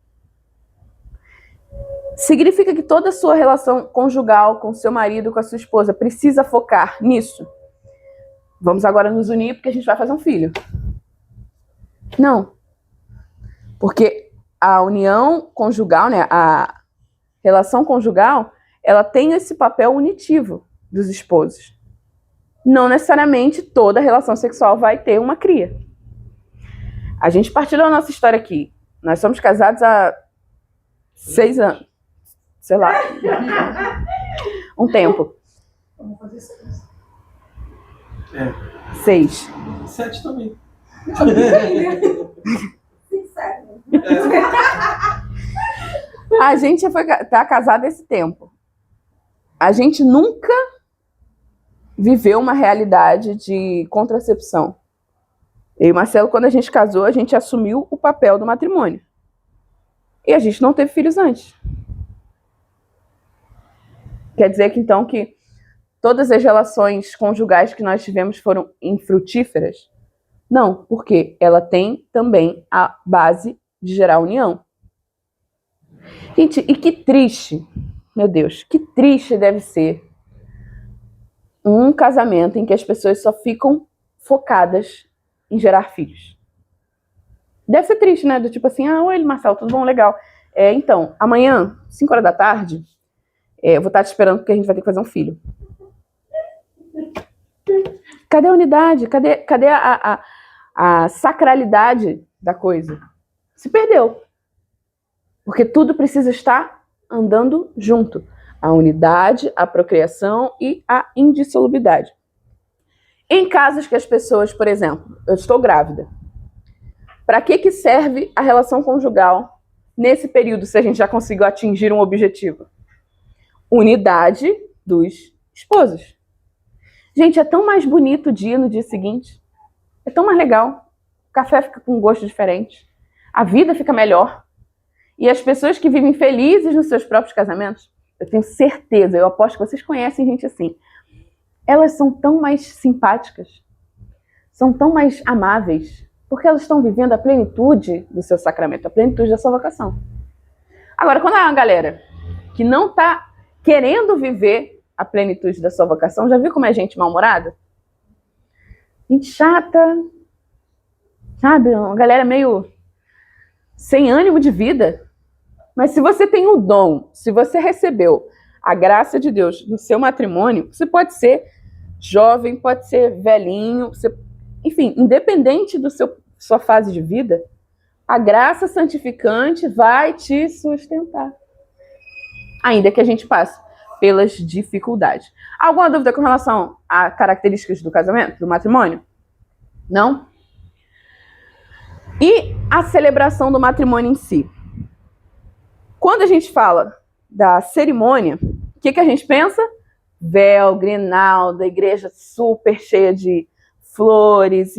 Significa que toda a sua relação conjugal com seu marido, com a sua esposa, precisa focar nisso? Vamos agora nos unir porque a gente vai fazer um filho. Não. Porque a união conjugal, né, a relação conjugal, ela tem esse papel unitivo dos esposos. Não necessariamente toda relação sexual vai ter uma cria. A gente partilhou a nossa história aqui. Nós somos casados há 6 anos. Sei lá. Um tempo. Vamos fazer 6. 6. 7 também. A gente tá casado esse tempo. A gente nunca viveu uma realidade de contracepção. Eu e o Marcelo, quando a gente casou, a gente assumiu o papel do matrimônio. E a gente não teve filhos antes. Quer dizer que, então, que todas as relações conjugais que nós tivemos foram infrutíferas? Não, porque ela tem também a base de gerar união. Gente, e que triste, meu Deus, que triste deve ser um casamento em que as pessoas só ficam focadas em gerar filhos. Deve ser triste, né? Do tipo assim, oi, Marcelo, tudo bom? Legal. Então, amanhã, 5 horas da tarde, eu vou estar te esperando porque a gente vai ter que fazer um filho. Cadê a unidade? Cadê a sacralidade da coisa? Se perdeu. Porque tudo precisa estar andando junto. A unidade, a procriação e a indissolubilidade. Em casos que as pessoas, por exemplo, eu estou grávida. Para que serve a relação conjugal nesse período, se a gente já conseguiu atingir um objetivo? Unidade dos esposos. Gente, é tão mais bonito o dia no dia seguinte. É tão mais legal. O café fica com um gosto diferente. A vida fica melhor. E as pessoas que vivem felizes nos seus próprios casamentos, eu tenho certeza, eu aposto que vocês conhecem gente assim, elas são tão mais simpáticas, são tão mais amáveis, porque elas estão vivendo a plenitude do seu sacramento, a plenitude da sua vocação. Agora, quando há uma galera que não está querendo viver a plenitude da sua vocação, já viu como é gente mal-humorada? Gente chata, sabe? Uma galera meio sem ânimo de vida. Mas se você tem o dom, se você recebeu a graça de Deus no seu matrimônio, você pode ser jovem, pode ser velhinho, enfim, independente do sua fase de vida, a graça santificante vai te sustentar. Ainda que a gente passe pelas dificuldades. Alguma dúvida com relação a características do casamento, do matrimônio? Não? E a celebração do matrimônio em si? Quando a gente fala da cerimônia, o que a gente pensa? Véu, grinalda, igreja super cheia de flores,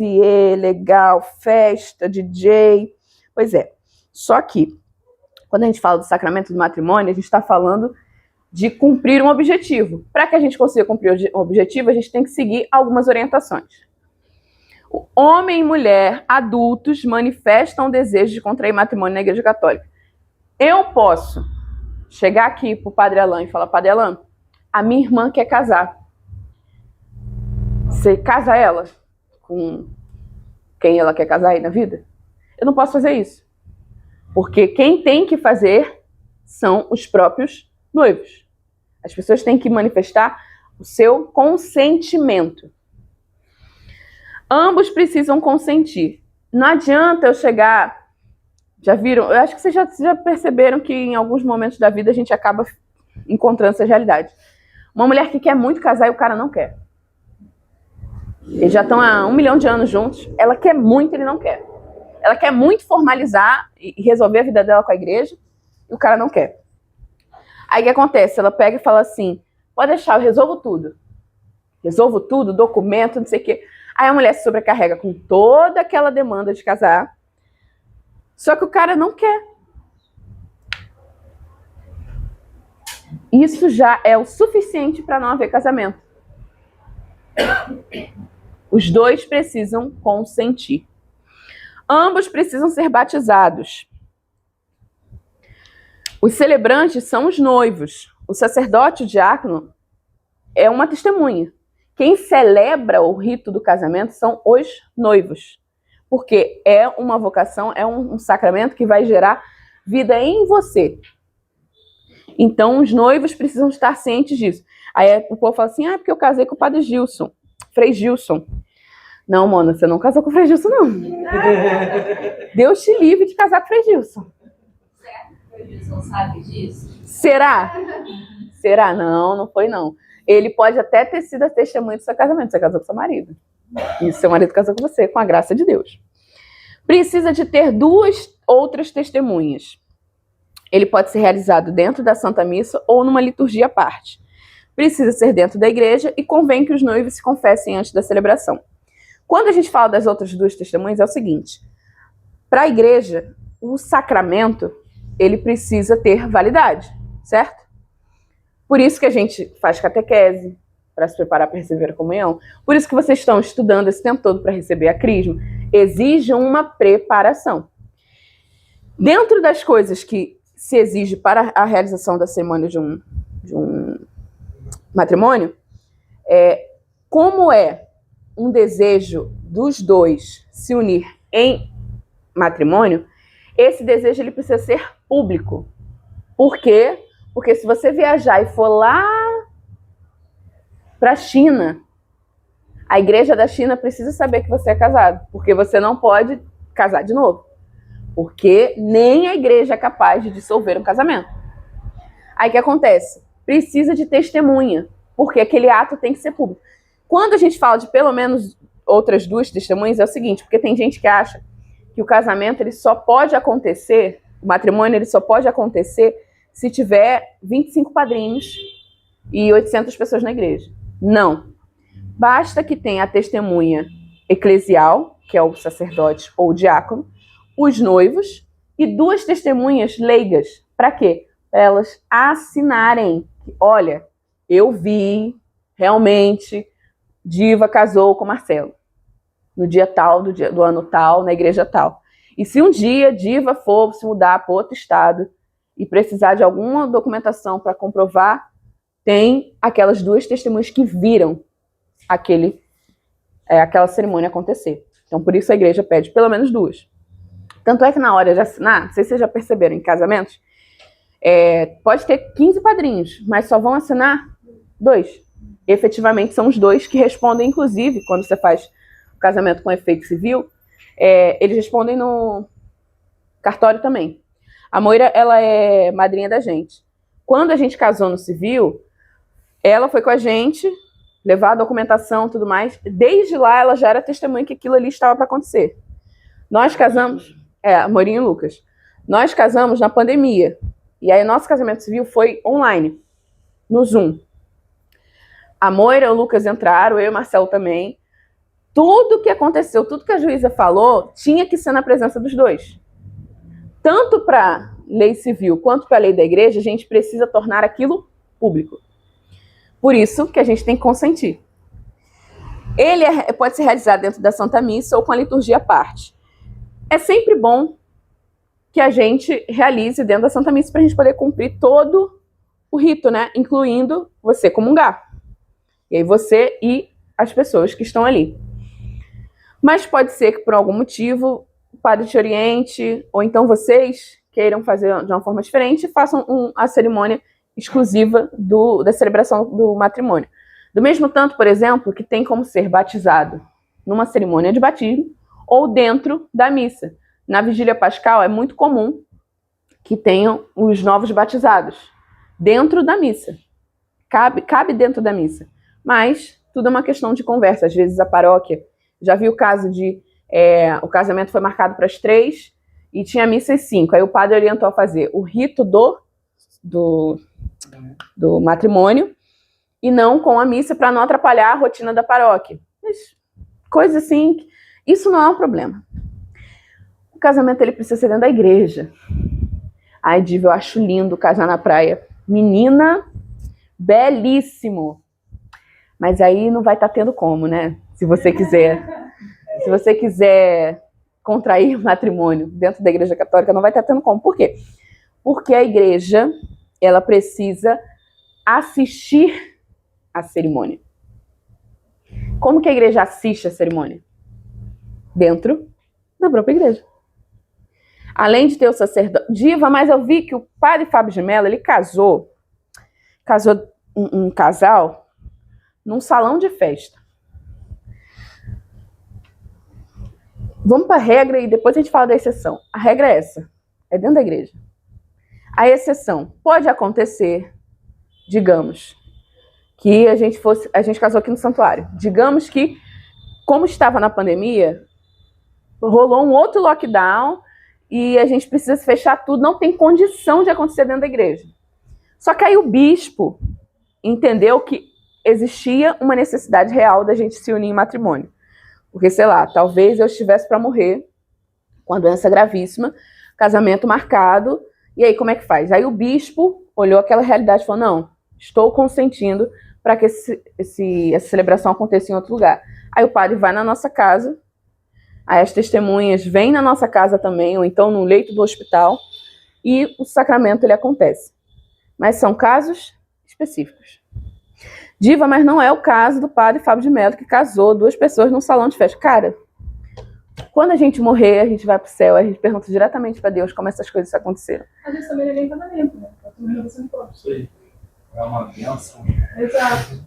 legal, festa, DJ. Pois é, só que quando a gente fala do sacramento do matrimônio, a gente está falando de cumprir um objetivo. Para que a gente consiga cumprir o objetivo, a gente tem que seguir algumas orientações. O homem e mulher adultos manifestam o desejo de contrair matrimônio na Igreja Católica. Eu posso chegar aqui pro Padre Alain e falar, Padre Alain, a minha irmã quer casar. Você casa ela com quem ela quer casar aí na vida? Eu não posso fazer isso. Porque quem tem que fazer são os próprios noivos. As pessoas têm que manifestar o seu consentimento. Ambos precisam consentir. Não adianta eu chegar... Já viram? Eu acho que vocês já perceberam que em alguns momentos da vida a gente acaba encontrando essa realidade. Uma mulher que quer muito casar e o cara não quer. Eles já estão há 1 milhão de anos juntos. Ela quer muito e ele não quer. Ela quer muito formalizar e resolver a vida dela com a igreja e o cara não quer. Aí o que acontece? Ela pega e fala assim, pode deixar, eu resolvo tudo. Resolvo tudo, documento, não sei o quê. Aí a mulher se sobrecarrega com toda aquela demanda de casar. Só que o cara não quer. Isso já é o suficiente para não haver casamento. Os dois precisam consentir. Ambos precisam ser batizados. Os celebrantes são os noivos. O sacerdote, o diácono, é uma testemunha. Quem celebra o rito do casamento são os noivos. Porque é uma vocação, é um sacramento que vai gerar vida em você. Então, os noivos precisam estar cientes disso. Aí o povo fala assim, porque eu casei com o padre Gilson, Frei Gilson. Não, Mona, você não casou com o Frei Gilson, não. Deus te livre de casar com o Frei Gilson. Será que o Frei Gilson sabe disso? Será? Será? Não, não foi, não. Ele pode até ter sido a testemunha do seu casamento. Você casou com seu marido. E seu marido casou com você, com a graça de Deus. Precisa de ter 2 outras testemunhas. Ele pode ser realizado dentro da Santa Missa ou numa liturgia à parte. Precisa ser dentro da igreja e convém que os noivos se confessem antes da celebração. Quando a gente fala das outras 2 testemunhas, é o seguinte. Para a igreja, o sacramento, ele precisa ter validade, certo? Por isso que a gente faz catequese, para se preparar para receber a comunhão. Por isso que vocês estão estudando esse tempo todo para receber a crisma. Exige uma preparação. Dentro das coisas que se exige para a realização da cerimônia de um matrimônio, como é um desejo dos 2 se unir em matrimônio, esse desejo ele precisa ser público. Por quê? Porque se você viajar e for lá para a China, a igreja da China precisa saber que você é casado, porque você não pode casar de novo. Porque nem a igreja é capaz de dissolver um casamento. Aí o que acontece? Precisa de testemunha, porque aquele ato tem que ser público. Quando a gente fala de pelo menos outras 2 testemunhas, é o seguinte, porque tem gente que acha que o casamento ele só pode acontecer, o matrimônio ele só pode acontecer se tiver 25 padrinhos e 800 pessoas na igreja. Não. Basta que tenha a testemunha eclesial, que é o sacerdote ou o diácono, os noivos e 2 testemunhas leigas. Para quê? Para elas assinarem. Olha, eu vi, realmente, Diva casou com Marcelo. No dia tal, do ano tal, na igreja tal. E se um dia Diva for se mudar para outro estado e precisar de alguma documentação para comprovar, tem aquelas 2 testemunhas que viram aquela cerimônia acontecer. Então, por isso a igreja pede pelo menos 2. Tanto é que na hora de assinar, não sei se vocês já perceberam, em casamentos, pode ter 15 padrinhos, mas só vão assinar 2. Efetivamente são os 2 que respondem, inclusive, quando você faz o casamento com efeito civil, eles respondem no cartório também. A Moira, ela é madrinha da gente. Quando a gente casou no civil, ela foi com a gente levar a documentação e tudo mais. Desde lá, ela já era testemunha que aquilo ali estava para acontecer. Nós casamos... Morinha e Lucas. Nós casamos na pandemia. E aí, nosso casamento civil foi online, no Zoom. A Moira e o Lucas entraram, eu e o Marcelo também. Tudo que aconteceu, tudo que a juíza falou, tinha que ser na presença dos 2. Tanto para lei civil quanto para a lei da igreja, a gente precisa tornar aquilo público. Por isso que a gente tem que consentir. Ele pode ser realizado dentro da Santa Missa ou com a liturgia à parte. É sempre bom que a gente realize dentro da Santa Missa para a gente poder cumprir todo o rito, né? Incluindo você comungar. E aí você e as pessoas que estão ali. Mas pode ser que por algum motivo o padre te oriente, ou então vocês queiram fazer de uma forma diferente e façam a cerimônia exclusiva da celebração do matrimônio. Do mesmo tanto, por exemplo, que tem como ser batizado numa cerimônia de batismo ou dentro da missa. Na Vigília Pascal é muito comum que tenham os novos batizados dentro da missa. Cabe dentro da missa. Mas tudo é uma questão de conversa. Às vezes a paróquia... Já vi o caso de... o casamento foi marcado para as 3 e tinha missa às 5. Aí o padre orientou a fazer o rito do matrimônio e não com a missa para não atrapalhar a rotina da paróquia. Mas, coisa assim... Isso não é um problema. O casamento ele precisa ser dentro da igreja. Ai, Diva, eu acho lindo casar na praia. Menina, belíssimo. Mas aí não vai estar tendo como, né? Se você quiser contrair matrimônio dentro da igreja católica, não vai estar tendo como. Por quê? Porque a igreja, ela precisa assistir à cerimônia. Como que a igreja assiste à cerimônia? Dentro da própria igreja. Além de ter o sacerdote... Diva, mas eu vi que o padre Fábio de Mello, ele casou um casal num salão de festa. Vamos para a regra e depois a gente fala da exceção. A regra é essa, é dentro da igreja. A exceção pode acontecer, digamos, que a gente casou aqui no santuário. Digamos que, como estava na pandemia, rolou um outro lockdown e a gente precisa fechar tudo, não tem condição de acontecer dentro da igreja. Só que aí o bispo entendeu que existia uma necessidade real da gente se unir em matrimônio. Porque, sei lá, talvez eu estivesse para morrer com a doença gravíssima, casamento marcado, e aí como é que faz? Aí o bispo olhou aquela realidade e falou, não, estou consentindo para que essa celebração aconteça em outro lugar. Aí o padre vai na nossa casa, aí as testemunhas vêm na nossa casa também, ou então no leito do hospital, e o sacramento ele acontece. Mas são casos específicos. Diva, mas não é o caso do padre Fábio de Mello, que casou 2 pessoas num salão de festa. Cara, quando a gente morrer, a gente vai pro céu, a gente pergunta diretamente para Deus como essas coisas aconteceram. Às vezes também não é nem casamento, né? Isso aí. É uma bênção. Exato.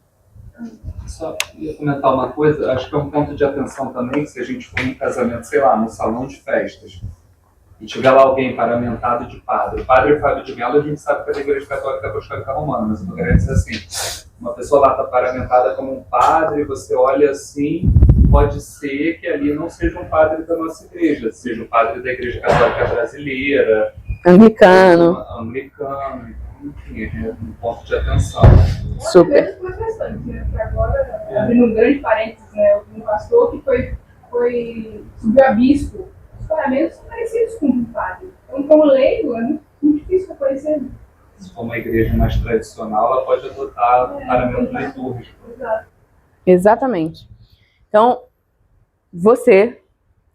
Só ia comentar uma coisa, acho que é um ponto de atenção também, que se a gente for num casamento, sei lá, num salão de festas, e tiver lá alguém paramentado de padre. O padre Fábio de Mello, a gente sabe que é da Igreja Católica Apostólica Romana, mas eu tô querendo dizer assim, uma pessoa lá está paramentada como um padre, você olha assim, pode ser que ali não seja um padre da nossa igreja, seja um padre da Igreja Católica Brasileira, Anglicano. Então, enfim, é um ponto de atenção. Super. Porque agora, abrindo um grande parênteses, né, um pastor que subiu a bispo, os paramentos são parecidos com um padre. Então, como leigo, é muito difícil reconhecer. Se for uma igreja mais tradicional, ela pode adotar o paramento litúrgico. Exato. Exatamente. Então, você,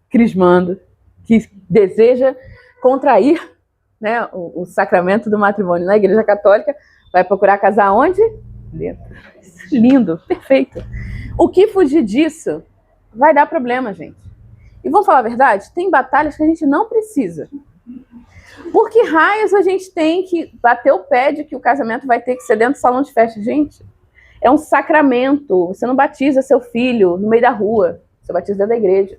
crismando, que deseja contrair, né, o sacramento do matrimônio na Igreja Católica, vai procurar casar onde? Dentro. Lindo, perfeito. O que fugir disso vai dar problema, gente. E vamos falar a verdade? Tem batalhas que a gente não precisa. Por que raios a gente tem que bater o pé de que o casamento vai ter que ser dentro do salão de festa? Gente, é um sacramento. Você não batiza seu filho no meio da rua. Você batiza dentro da igreja.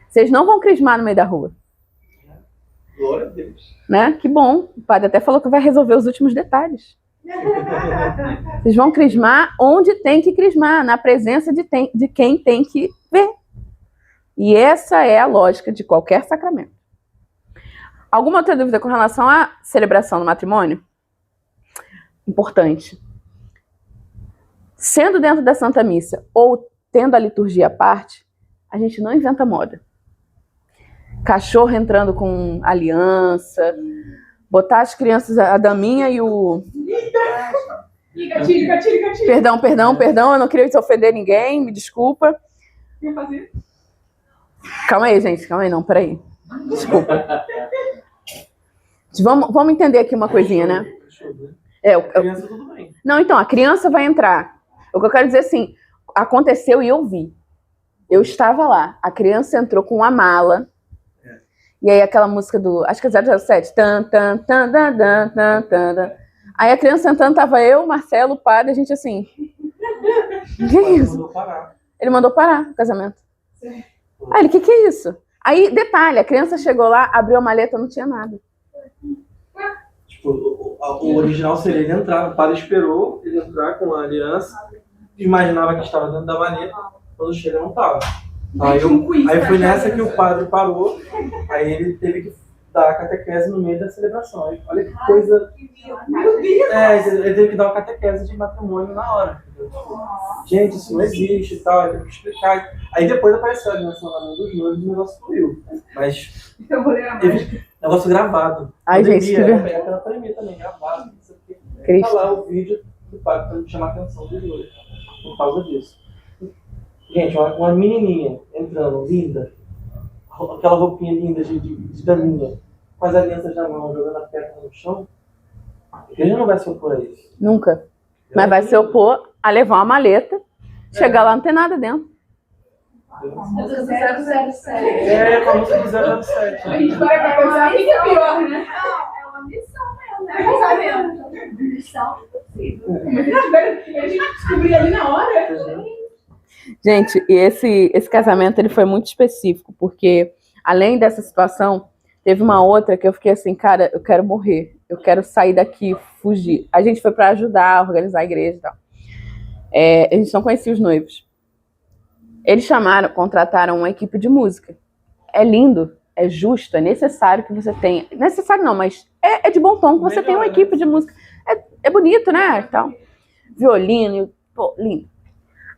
Vocês não vão crismar no meio da rua. Glória a Deus. Né? Que bom. O padre até falou que vai resolver os últimos detalhes. Vocês vão crismar onde tem que crismar, na presença de quem tem que ver. E essa é a lógica de qualquer sacramento. Alguma outra dúvida com relação à celebração do matrimônio? Importante. Sendo dentro da Santa Missa ou tendo a liturgia à parte, a gente não inventa moda. Cachorro entrando com aliança, botar as crianças, a daminha e o... Gatilho. Perdão, eu não queria ofender ninguém, me desculpa. Quer fazer? Calma aí, gente, não, peraí. Desculpa. Vamos entender aqui uma coisinha, né? Criança, tudo bem. Não, então, a criança vai entrar. O que eu quero dizer assim, aconteceu e eu vi. Eu estava lá. A criança entrou com uma mala. E aí aquela música do... Acho que é 007. Tan, tan, tan, tan, tan, tan, tan. Aí a criança entrando, tava eu, Marcelo, o padre, a gente assim... Que é isso? Ele mandou parar o casamento. Aí ele, que é isso? Aí, detalhe, a criança chegou lá, abriu a maleta, não tinha nada. Tipo, o original seria ele entrar, o padre esperou ele entrar com a aliança, imaginava que estava dentro da maleta, quando chega não estava. Aí foi nessa que o padre parou, aí ele teve que dar a catequese no meio da celebração. Aí, olha que coisa... Meu Deus! Ele teve que dar uma catequese de matrimônio na hora. Gente, isso não existe e tal, ele teve que explicar. Aí depois apareceu a aliança na mão dos noivos e o negócio fluiu. Mas... negócio gravado. Ai, gente, que ver. Aquela pandemia também, gravado. Tá lá o vídeo do padre pra chamar a atenção dos noivos. Por causa disso. Gente, uma menininha entrando, linda. Aquela roupinha linda de daminha. Com as alianças na mão, jogando a pedra no chão. A igreja não vai se opor a isso. Nunca. Mas vai se opor a levar uma maleta, chegar lá não tem nada dentro. Música do 007. É, com a música do 007. A gente vai pra pensar, o que é pior, né? É uma missão mesmo, né? Casamento. Missão impossível. A gente descobriu ali na hora. Gente, e esse casamento ele foi muito específico, porque além dessa situação, teve uma outra que eu fiquei assim, cara, eu quero morrer, eu quero sair daqui, fugir. A gente foi para ajudar a organizar a igreja e tal. A gente não conhecia os noivos. Eles contrataram uma equipe de música. É lindo, é justo, é necessário que você tenha. Necessário não, mas é de bom tom que você tenha uma equipe de música. É bonito, né? Então, violino, pô, lindo.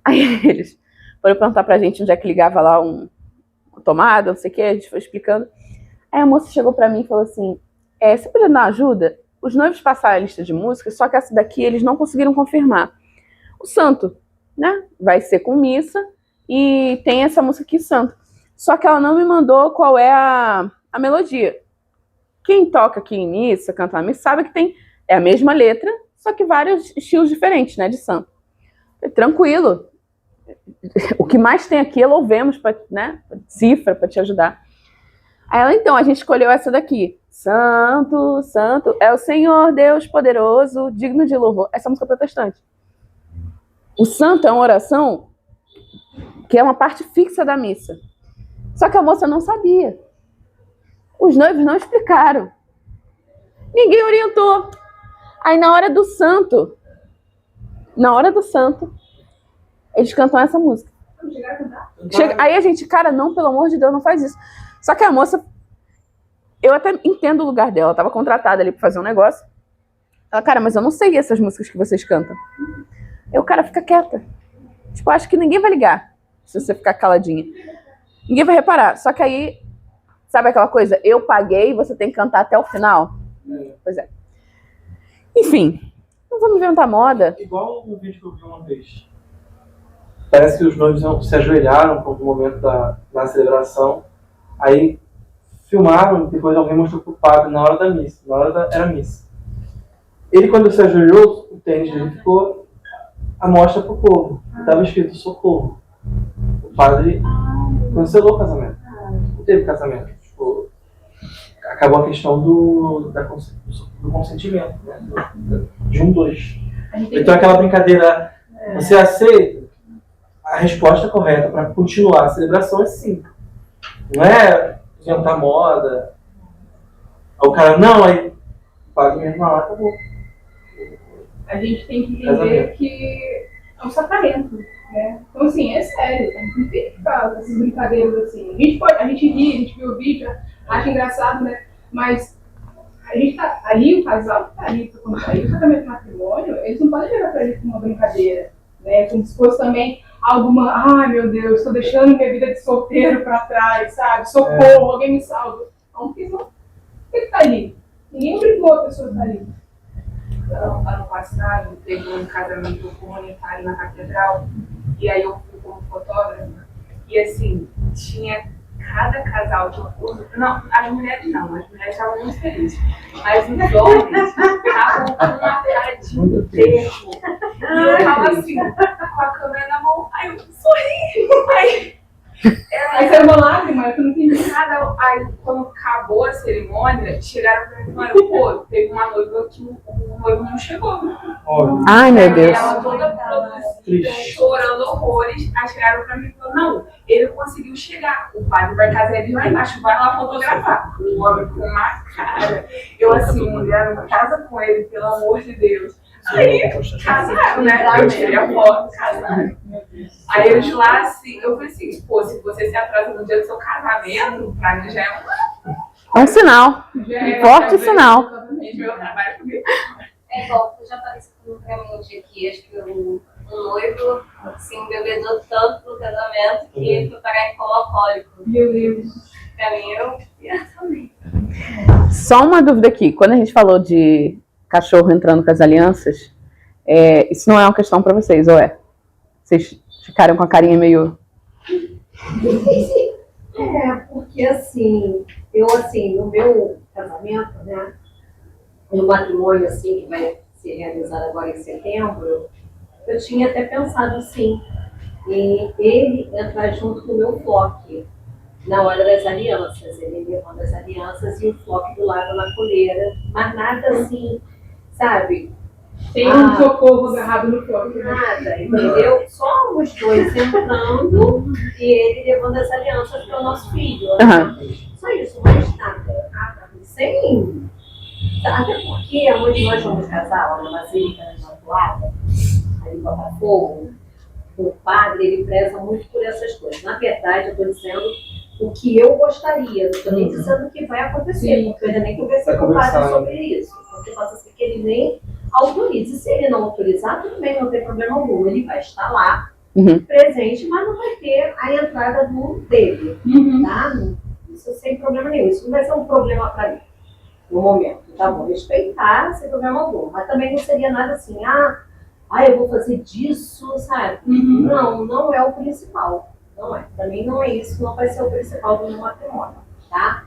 Aí eles foram perguntar pra gente onde é que ligava lá um tomada, não sei o que, a gente foi explicando. Aí a moça chegou pra mim e falou assim, você podia dar uma ajuda? Os noivos passaram a lista de músicas, só que essa daqui eles não conseguiram confirmar. O santo, né? Vai ser com missa e tem essa música aqui, santo. Só que ela não me mandou qual é a melodia. Quem toca aqui em missa, canta na missa, sabe que é a mesma letra, só que vários estilos diferentes, né, de santo. Tranquilo. O que mais tem aqui é louvemos, né, cifra, para te ajudar. Aí ela, então, a gente escolheu essa daqui. Santo, santo, é o Senhor Deus poderoso, digno de louvor. Essa música protestante. O santo é uma oração que é uma parte fixa da missa. Só que a moça não sabia. Os noivos não explicaram. Ninguém orientou. Aí na hora do santo, eles cantam essa música. Aí a gente, cara, não, pelo amor de Deus, não faz isso. Só que a moça, eu até entendo o lugar dela, ela estava contratada ali para fazer um negócio. Ela, cara, mas eu não sei essas músicas que vocês cantam. Aí o cara fica quieta. Tipo, acho que ninguém vai ligar se você ficar caladinha. Ninguém vai reparar. Só que aí, sabe aquela coisa? Eu paguei, você tem que cantar até o final? Pois é. Enfim, não vamos inventar moda. Igual um vídeo que eu vi uma vez. Parece que os noivos se ajoelharam por algum momento na celebração. Aí filmaram, depois alguém mostrou pro padre na hora da missa. Era missa. Ele, quando se ajoelhou, o tênis dele ficou à mostra pro povo. Estava escrito socorro. O padre cancelou o casamento. Não teve casamento. Tipo, acabou a questão do consentimento, né? De dois. Então aquela brincadeira, você aceita? A resposta correta para continuar a celebração é sim. Não é inventar moda. Aí o cara, não, aí paga mesmo na hora, acabou. A gente tem que entender que é um sacramento, né? Então, assim, é sério, a gente não tem que ficar com essas brincadeiras assim. A gente ri, a gente vê o vídeo, acha engraçado, né? Mas a gente tá ali, o casal que tá ali, quando tá ali, o casamento matrimônio, eles não podem levar pra ele como uma brincadeira, né? Como se fosse também alguma, ai meu Deus, estou deixando minha vida de solteiro pra trás, sabe? Socorro, alguém me salva. Não, porque não tem que estar ali. Ninguém obrigou a pessoa a estar ali. Ano passado, teve um casamento comunitário na catedral, e aí eu fui como fotógrafa, e assim, tinha cada casal de acordo. Não, as mulheres estavam muito felizes, mas os homens estavam com uma cara de enterro. E eu tava assim, com a câmera na mão, aí eu sorri. Aí saiu uma lágrima, eu não entendi nada. Aí, quando acabou a cerimônia, chegaram pra mim e falaram, pô, teve uma noiva que o noivo não chegou. Ai, meu Deus. Ela toda produzida, chorando horrores. Aí chegaram pra mim e falaram, não, ele conseguiu chegar. O padre vai casar ele lá embaixo, vai lá fotografar. O homem com uma cara. Eu assim, mulher, não casa com ele, pelo amor de Deus. Aí, casaram, né? Eu tirei a foto, casaram. Aí eles lá, assim, eu falei assim, pô, se você se atrasa no dia do seu casamento, pra mim já é um sinal. Um forte sinal. Meu trabalho comigo. É igual, eu já falei isso pra mim um dia aqui, acho que o noivo se embebedou tanto no casamento que ele foi parar em coma alcoólico. Meu Deus. Pra mim, eu também. Só uma dúvida aqui. Quando a gente falou de cachorro entrando com as alianças, isso não é uma questão para vocês, ou é? Vocês ficaram com a carinha meio... Porque assim, no meu casamento, né, no matrimônio assim, que vai ser realizado agora em setembro, eu tinha até pensado assim, em ele entrar junto com o meu floque, na hora das alianças, ele levando as alianças e o floque do lado na coleira, mas nada assim, sabe? Tem um socorro agarrado no floque. Nada, entendeu? Só os dois entrando e ele levando as alianças para o nosso filho. Só isso, mais nada. Sem... Até porque onde nós vamos casar, lá na Basílica, na Imaculada, ali em Botafogo, o padre, ele preza muito por essas coisas. Na verdade, eu estou dizendo o que eu gostaria, não estou nem dizendo o que vai acontecer, porque eu ainda nem conversei com o padre sobre isso, porque pode ser que ele nem autorize. Se ele não autorizar, tudo bem, não tem problema algum, ele vai estar lá, presente, mas não vai ter a entrada dele, tá? Isso sem problema nenhum, isso não vai ser um problema para mim, no momento, tá bom? Respeitar, sem problema algum, mas também não seria nada assim, eu vou fazer disso, sabe? Não, não é o principal. Não é. Para mim não é isso, não vai ser o principal do meu matrimônio, tá?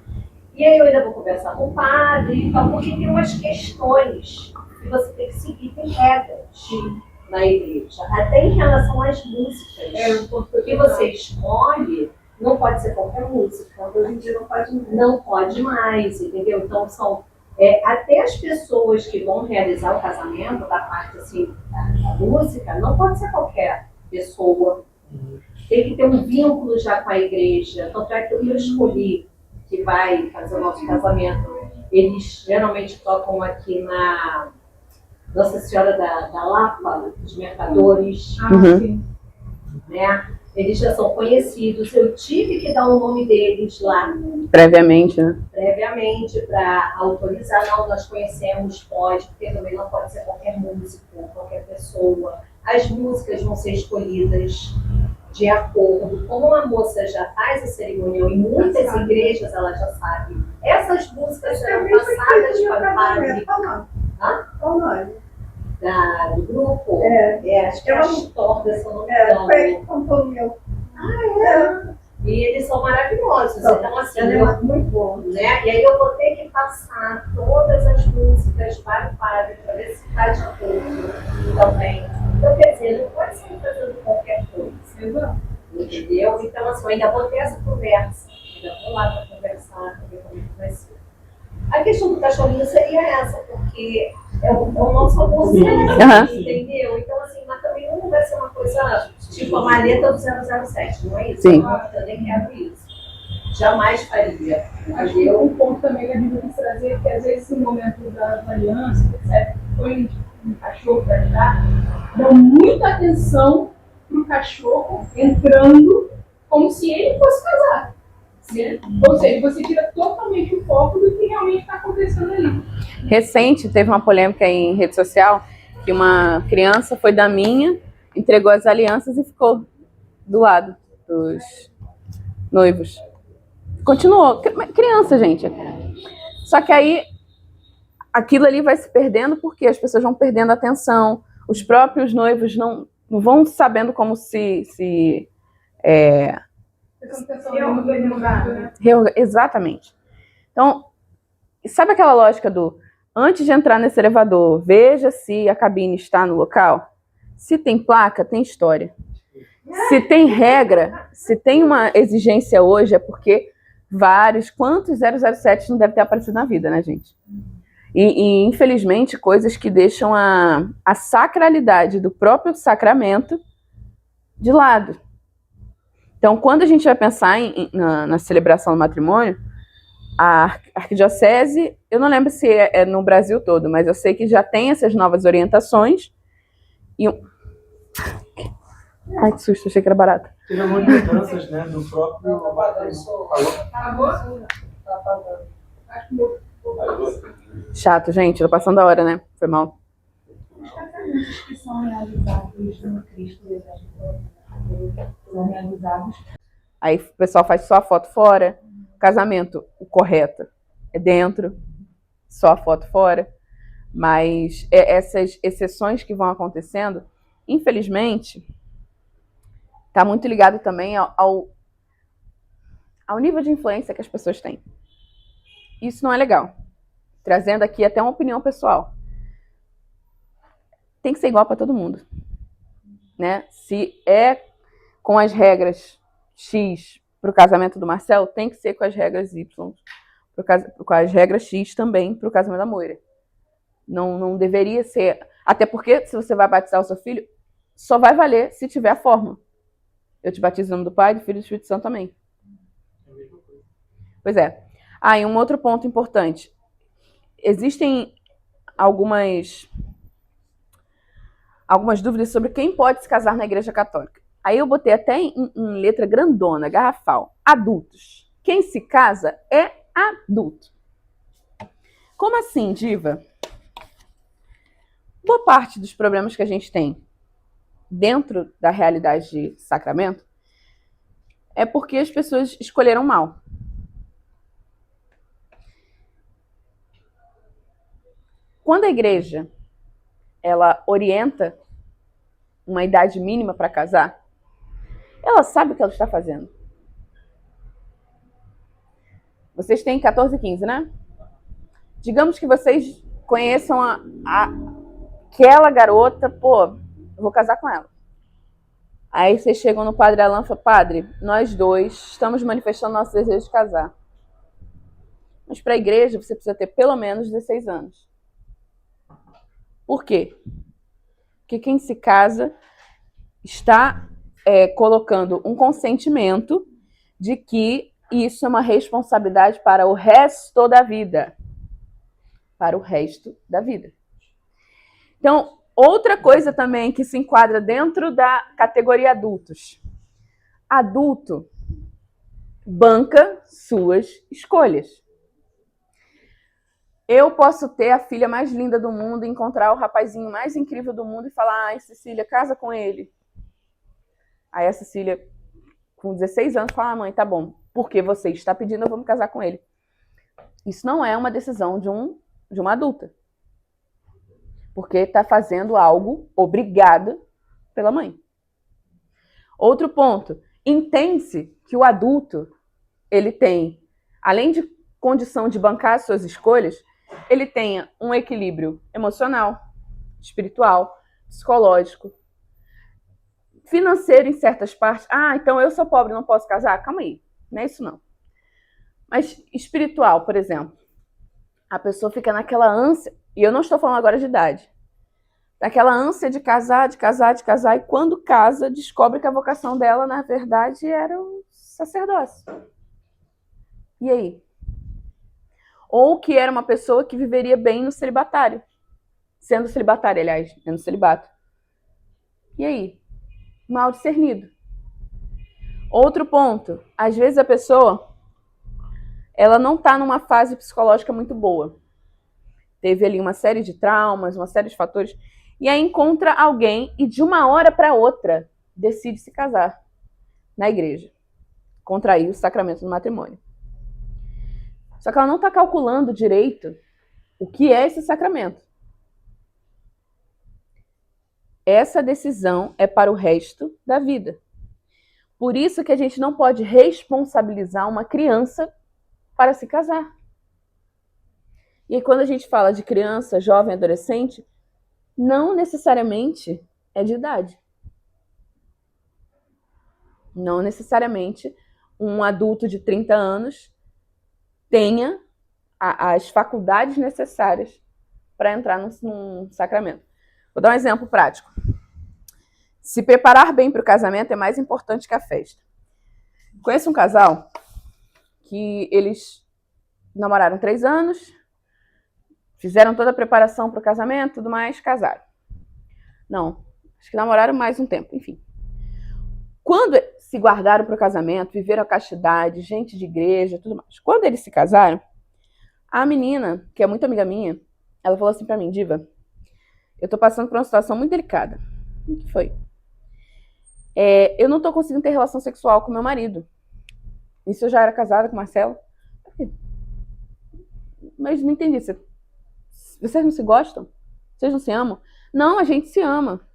E aí eu ainda vou conversar com o padre, porque tem umas questões que você tem que seguir, tem regras na igreja, até em relação às músicas. O que você escolhe não pode ser qualquer música. Hoje em dia não pode mais, entendeu? Então são até as pessoas que vão realizar o casamento, da parte assim, da música, não pode ser qualquer pessoa. Tem que ter um vínculo já com a igreja. Tanto é que eu escolhi que vai fazer o nosso casamento. Eles geralmente tocam aqui na Nossa Senhora da Lapa, dos Mercadores. Né? Eles já são conhecidos. Eu tive que dar o nome deles lá. Previamente, né? Previamente, para autorizar. Não, nós conhecemos, pode, porque também não pode ser qualquer músico, qualquer pessoa. As músicas vão ser escolhidas de acordo com a moça já faz a cerimonial, em muitas igrejas ela já sabe. Essas músicas serão passadas para o padre. Qual o nome? Do grupo? Acho que é Astorga, se eu não me engano. Foi ele que contou o meu. E eles são maravilhosos. Então, assim, é muito bom. Né? E aí eu vou ter que passar todas as músicas para o padre, para ver se está de acordo também. Então, quer dizer, não pode ser fazendo qualquer coisa. Entendeu? Então, assim, eu ainda vou ter essa conversa. Ainda vou lá para conversar, para ver como vai ser. A questão do cachorrinho seria essa, porque é o nosso almoço, entendeu? Então, assim, mas também não vai ser uma coisa tipo a maleta do 007, não é isso? Sim. Eu nem quero isso. Jamais faria. Acho que um ponto também que a Bíblia quis trazer é que, às vezes, no momento da aliança, etc., põe um cachorro para ajudar, dão muita atenção para o cachorro entrando como se ele fosse casar. Né? Ou seja, você tira totalmente o foco do que realmente está acontecendo ali. Recente, teve uma polêmica em rede social que uma criança foi da minha, entregou as alianças e ficou do lado dos noivos. Continuou. Criança, gente. Só que aí aquilo ali vai se perdendo porque as pessoas vão perdendo a atenção. Os próprios noivos não vão sabendo como exatamente. Então, sabe aquela lógica do antes de entrar nesse elevador, veja se a cabine está no local? Se tem placa, tem história. Se tem regra, se tem uma exigência hoje, é porque quantos 007 não deve ter aparecido na vida, né, gente? E infelizmente, coisas que deixam a sacralidade do próprio sacramento de lado. Então, quando a gente vai pensar na celebração do matrimônio, a arquidiocese, eu não lembro se é no Brasil todo, mas eu sei que já tem essas novas orientações. Ai, que susto, achei que era barato. Teve algumas mudanças, né, do próprio... Chato, gente, tô passando a hora, né? Foi mal. Os casamentos que são realizados no Cristo, são realizados. Aí o pessoal faz só a foto fora. Casamento, o correto é dentro, só a foto fora. Mas essas exceções que vão acontecendo, infelizmente, está muito ligado também ao nível de influência que as pessoas têm. Isso não é legal. Trazendo aqui até uma opinião pessoal. Tem que ser igual para todo mundo. Né? Se é com as regras X para o casamento do Marcelo, tem que ser com as regras Y, com as regras X também para o casamento da Moira. Não deveria ser. Até porque, se você vai batizar o seu filho, só vai valer se tiver a forma. Eu te batizo em nome do Pai, do Filho e do Espírito Santo também. Pois é. E um outro ponto importante. Existem algumas algumas dúvidas sobre quem pode se casar na Igreja Católica. Aí eu botei até em letra grandona, garrafal. Adultos. Quem se casa é adulto. Como assim, diva? Boa parte dos problemas que a gente tem dentro da realidade de sacramento é porque as pessoas escolheram mal. Quando a igreja ela orienta uma idade mínima para casar, ela sabe o que ela está fazendo. Vocês têm 14 e 15, né? Digamos que vocês conheçam aquela garota, pô, eu vou casar com ela. Aí vocês chegam no Padre Alan e falam, padre, nós dois estamos manifestando nosso desejo de casar. Mas para a igreja você precisa ter pelo menos 16 anos. Por quê? Porque quem se casa está colocando um consentimento de que isso é uma responsabilidade para o resto da vida. Para o resto da vida. Então, outra coisa também que se enquadra dentro da categoria adultos. Adulto banca suas escolhas. Eu posso ter a filha mais linda do mundo, encontrar o rapazinho mais incrível do mundo e falar, ai, Cecília, casa com ele. Aí a Cecília, com 16 anos, fala, mãe, tá bom, porque você está pedindo, eu vou me casar com ele. Isso não é uma decisão de uma adulta. Porque está fazendo algo obrigada pela mãe. Outro ponto, entende-se que o adulto, ele tem, além de condição de bancar as suas escolhas, ele tenha um equilíbrio emocional, espiritual, psicológico, financeiro em certas partes. Ah, então eu sou pobre, não posso casar? Calma aí, não é isso não. Mas espiritual, por exemplo, a pessoa fica naquela ânsia, e eu não estou falando agora de idade, daquela ânsia de casar, e quando casa, descobre que a vocação dela, na verdade, era o sacerdócio. E aí? Ou que era uma pessoa que viveria bem no celibatário. Sendo celibatária, aliás, no celibato. E aí? Mal discernido. Outro ponto. Às vezes a pessoa ela não está numa fase psicológica muito boa. Teve ali uma série de traumas, uma série de fatores. E aí encontra alguém e de uma hora para outra decide se casar na igreja. Contrair o sacramento do matrimônio. Só que ela não está calculando direito o que é esse sacramento. Essa decisão é para o resto da vida. Por isso que a gente não pode responsabilizar uma criança para se casar. E aí, quando a gente fala de criança, jovem, adolescente, não necessariamente é de idade. Não necessariamente um adulto de 30 anos tenha as faculdades necessárias para entrar num sacramento. Vou dar um exemplo prático. Se preparar bem para o casamento é mais importante que a festa. Conheço um casal que eles namoraram 3 anos, fizeram toda a preparação para o casamento, tudo mais, casaram. Não, acho que namoraram mais um tempo, enfim. Quando se guardaram para o casamento, viveram a castidade, gente de igreja, tudo mais. Quando eles se casaram, a menina, que é muito amiga minha, ela falou assim para mim, diva, eu tô passando por uma situação muito delicada. O que foi? Eu não tô conseguindo ter relação sexual com meu marido. Isso eu já era casada com o Marcelo. Mas não entendi. Vocês não se gostam? Vocês não se amam? Não, a gente se ama.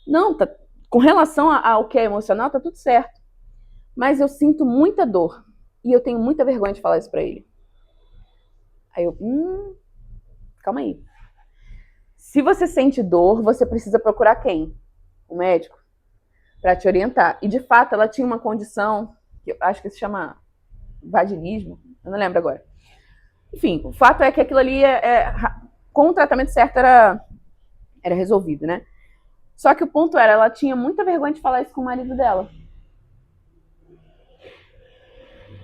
Não, tá, com relação ao que é emocional, tá tudo certo. Mas eu sinto muita dor. E eu tenho muita vergonha de falar isso pra ele. Aí eu, calma aí. Se você sente dor, você precisa procurar quem? O médico? Para te orientar. E de fato, ela tinha uma condição, que eu acho que se chama vaginismo, eu não lembro agora. Enfim, o fato é que aquilo ali, com o tratamento certo, era resolvido, né? Só que o ponto era, ela tinha muita vergonha de falar isso com o marido dela.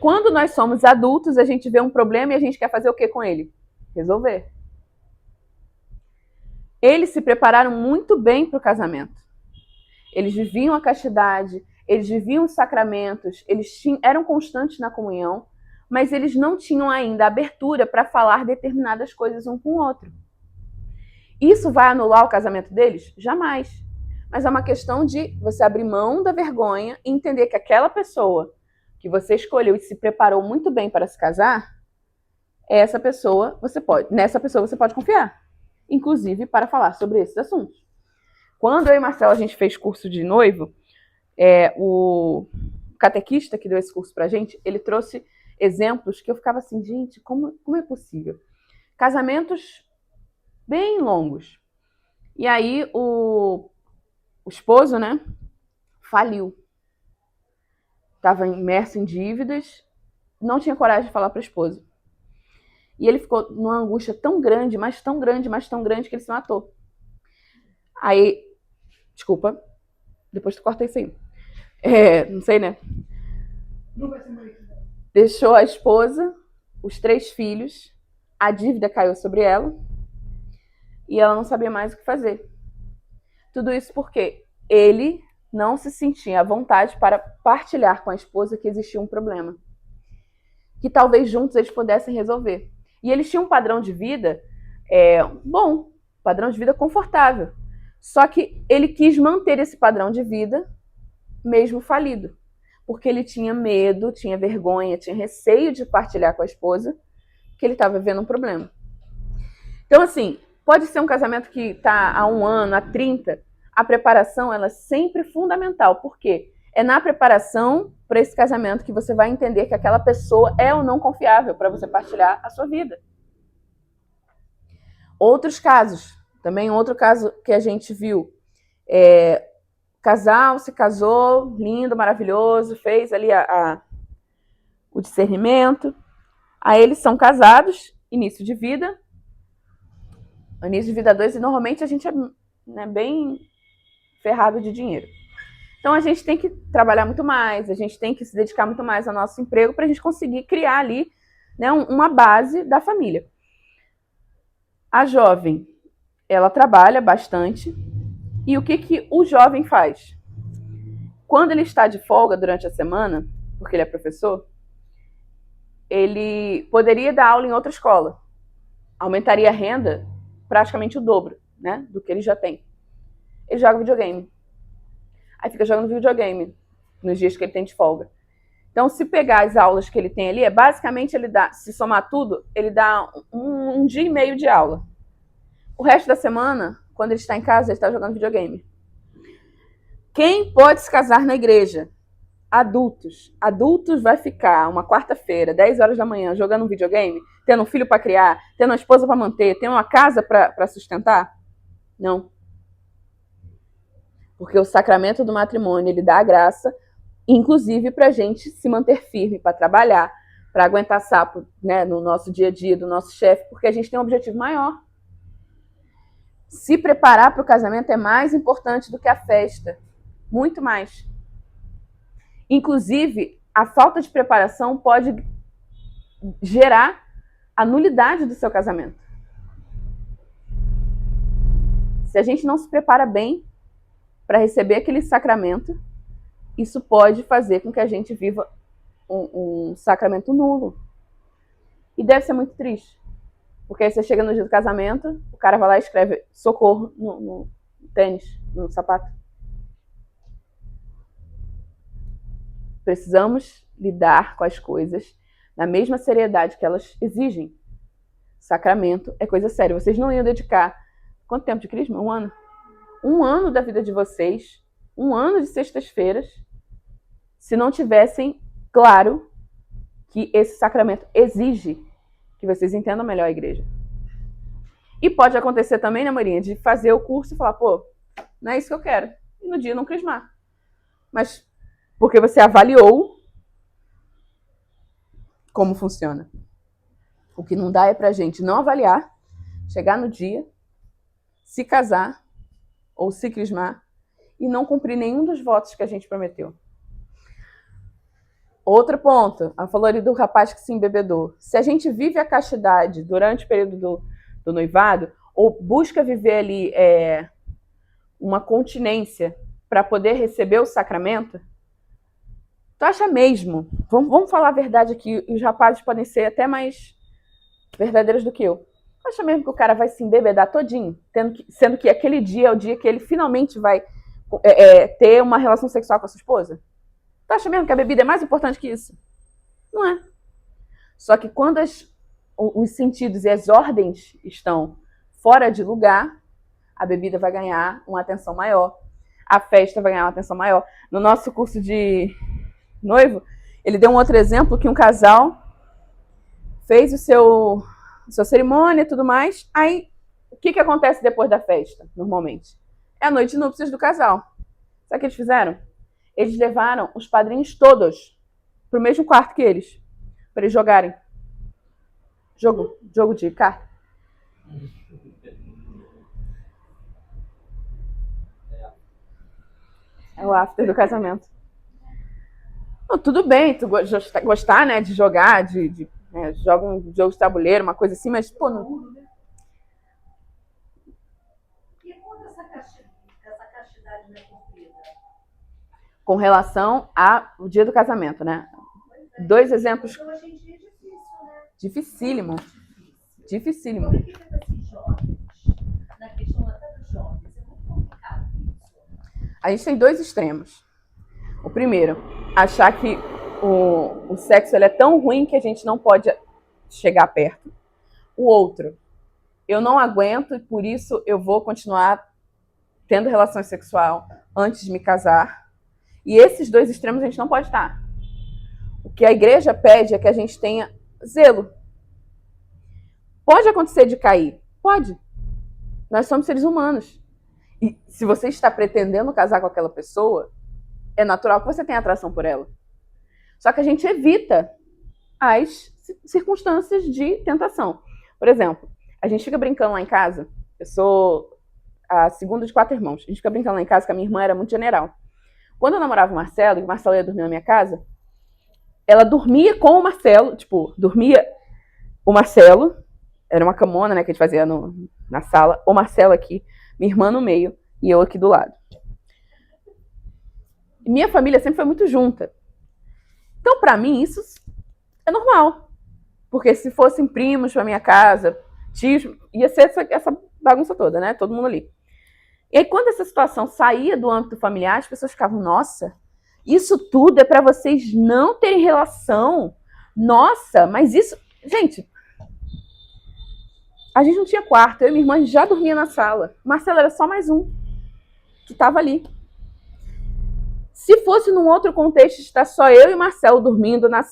Quando nós somos adultos, a gente vê um problema e a gente quer fazer o que com ele? Resolver. Eles se prepararam muito bem para o casamento. Eles viviam a castidade, eles viviam os sacramentos, eram constantes na comunhão, mas eles não tinham ainda abertura para falar determinadas coisas um com o outro. Isso vai anular o casamento deles? Jamais. Mas é uma questão de você abrir mão da vergonha e entender que aquela pessoa que você escolheu e se preparou muito bem para se casar, nessa pessoa você pode confiar, inclusive para falar sobre esses assuntos. Quando eu e Marcelo a gente fez curso de noivo, o catequista que deu esse curso pra gente, ele trouxe exemplos que eu ficava assim, gente, como é possível? Casamentos bem longos. E aí o esposo, né, faliu. Estava imerso em dívidas, não tinha coragem de falar para a esposa. E ele ficou numa angústia tão grande, mas tão grande, mas tão grande, que ele se matou. Aí, desculpa, depois tu corta isso aí. Não sei, né? Não vai ser muito. Deixou a esposa, os 3 filhos, a dívida caiu sobre ela e ela não sabia mais o que fazer. Tudo isso porque ele não se sentia à vontade para partilhar com a esposa que existia um problema, que talvez juntos eles pudessem resolver. E eles tinham um padrão de vida bom, padrão de vida confortável. Só que ele quis manter esse padrão de vida mesmo falido, porque ele tinha medo, tinha vergonha, tinha receio de partilhar com a esposa que ele estava vivendo um problema. Então, assim, pode ser um casamento que está há 1 ano, há 30, a preparação ela é sempre fundamental, porque é na preparação para esse casamento que você vai entender que aquela pessoa é ou não confiável para você partilhar a sua vida. Outros casos, também outro caso que a gente viu, casal se casou, lindo, maravilhoso, fez ali o discernimento, aí eles são casados, início de vida 2, e normalmente a gente é bem ferrado de dinheiro. Então a gente tem que trabalhar muito mais, a gente tem que se dedicar muito mais ao nosso emprego para a gente conseguir criar ali, né, uma base da família. A jovem, ela trabalha bastante, e o que o jovem faz? Quando ele está de folga durante a semana, porque ele é professor, ele poderia dar aula em outra escola, aumentaria a renda praticamente o dobro, né, do que ele já tem. Ele joga videogame. Aí fica jogando videogame nos dias que ele tem de folga. Então, se pegar as aulas que ele tem ali, basicamente ele dá, se somar tudo, ele dá um dia e meio de aula. O resto da semana, quando ele está em casa, ele está jogando videogame. Quem pode se casar na igreja? Adultos. Adultos vai ficar uma quarta-feira, 10 horas da manhã, jogando um videogame, tendo um filho para criar, tendo uma esposa para manter, tendo uma casa para sustentar? Não. Porque o sacramento do matrimônio, ele dá a graça, inclusive para a gente se manter firme, para trabalhar, para aguentar sapo, né, no nosso dia a dia, do nosso chefe, porque a gente tem um objetivo maior. Se preparar para o casamento é mais importante do que a festa. Muito mais. Inclusive, a falta de preparação pode gerar a nulidade do seu casamento. Se a gente não se prepara bem para receber aquele sacramento, isso pode fazer com que a gente viva um sacramento nulo. E deve ser muito triste. Porque aí você chega no dia do casamento, o cara vai lá e escreve socorro no tênis, no sapato. Precisamos lidar com as coisas na mesma seriedade que elas exigem. Sacramento é coisa séria. Vocês não iam dedicar quanto tempo de crisma? 1 ano? 1 ano da vida de vocês, 1 ano de sextas-feiras, se não tivessem claro que esse sacramento exige que vocês entendam melhor a igreja. E pode acontecer também, né, Marinha, de fazer o curso e falar, pô, não é isso que eu quero. E no dia não crismar. Mas porque você avaliou como funciona. O que não dá é pra gente não avaliar, chegar no dia, se casar ou se crismar e não cumprir nenhum dos votos que a gente prometeu. Outro ponto, ela falou ali do rapaz que se embebedou. Se a gente vive a castidade durante o período do noivado, ou busca viver ali uma continência para poder receber o sacramento, tu acha mesmo, vamos falar a verdade aqui, os rapazes podem ser até mais verdadeiros do que eu, tu acha mesmo que o cara vai se embebedar todinho, sendo que aquele dia é o dia que ele finalmente vai ter uma relação sexual com a sua esposa? Tu acha mesmo que a bebida é mais importante que isso? Não é. Só que quando os sentidos e as ordens estão fora de lugar, a bebida vai ganhar uma atenção maior, a festa vai ganhar uma atenção maior. No nosso curso de noivo, ele deu um outro exemplo que um casal fez sua cerimônia e tudo mais. Aí, o que acontece depois da festa, normalmente? É a noite de núpcias do casal. Sabe o que eles fizeram? Eles levaram os padrinhos todos pro mesmo quarto que eles, para eles jogarem. Jogo de carta. É o after do casamento. Não, tudo bem, tu gostar, né, de jogar, joga um jogo de tabuleiro, uma coisa assim, mas, pô, não... E quando essa castidade não é cumprida? Com relação ao dia do casamento, né? Dois exemplos. Então, hoje em dia é difícil, né? Dificílimo. Dificílimo. Como é que fica esses jovens? Na questão até dos jovens, é muito complicado isso. A gente tem dois extremos. O primeiro, achar que o sexo ele é tão ruim que a gente não pode chegar perto. O outro, eu não aguento e por isso eu vou continuar tendo relação sexual antes de me casar. E esses dois extremos a gente não pode estar. O que a igreja pede é que a gente tenha zelo. Pode acontecer de cair? Pode. Nós somos seres humanos. E se você está pretendendo casar com aquela pessoa, é natural que você tenha atração por ela. Só que a gente evita as circunstâncias de tentação. Por exemplo, a gente fica brincando lá em casa. Eu sou a segunda de 4 irmãos. A gente fica brincando lá em casa que a minha irmã era muito general. Quando eu namorava o Marcelo, e o Marcelo ia dormir na minha casa, ela dormia com o Marcelo, dormia o Marcelo, era uma camona, né, que a gente fazia na sala, o Marcelo aqui, minha irmã no meio e eu aqui do lado. E minha família sempre foi muito junta. Então, pra mim, isso é normal. Porque se fossem primos pra minha casa, tios, ia ser essa bagunça toda, né, todo mundo ali. E aí, quando essa situação saía do âmbito familiar, as pessoas ficavam, nossa, isso tudo é para vocês não terem relação? Nossa, mas isso... Gente, a gente não tinha quarto, eu e minha irmã já dormia na sala. Marcelo era só mais um que estava ali. Se fosse num outro contexto, está só eu e Marcelo dormindo na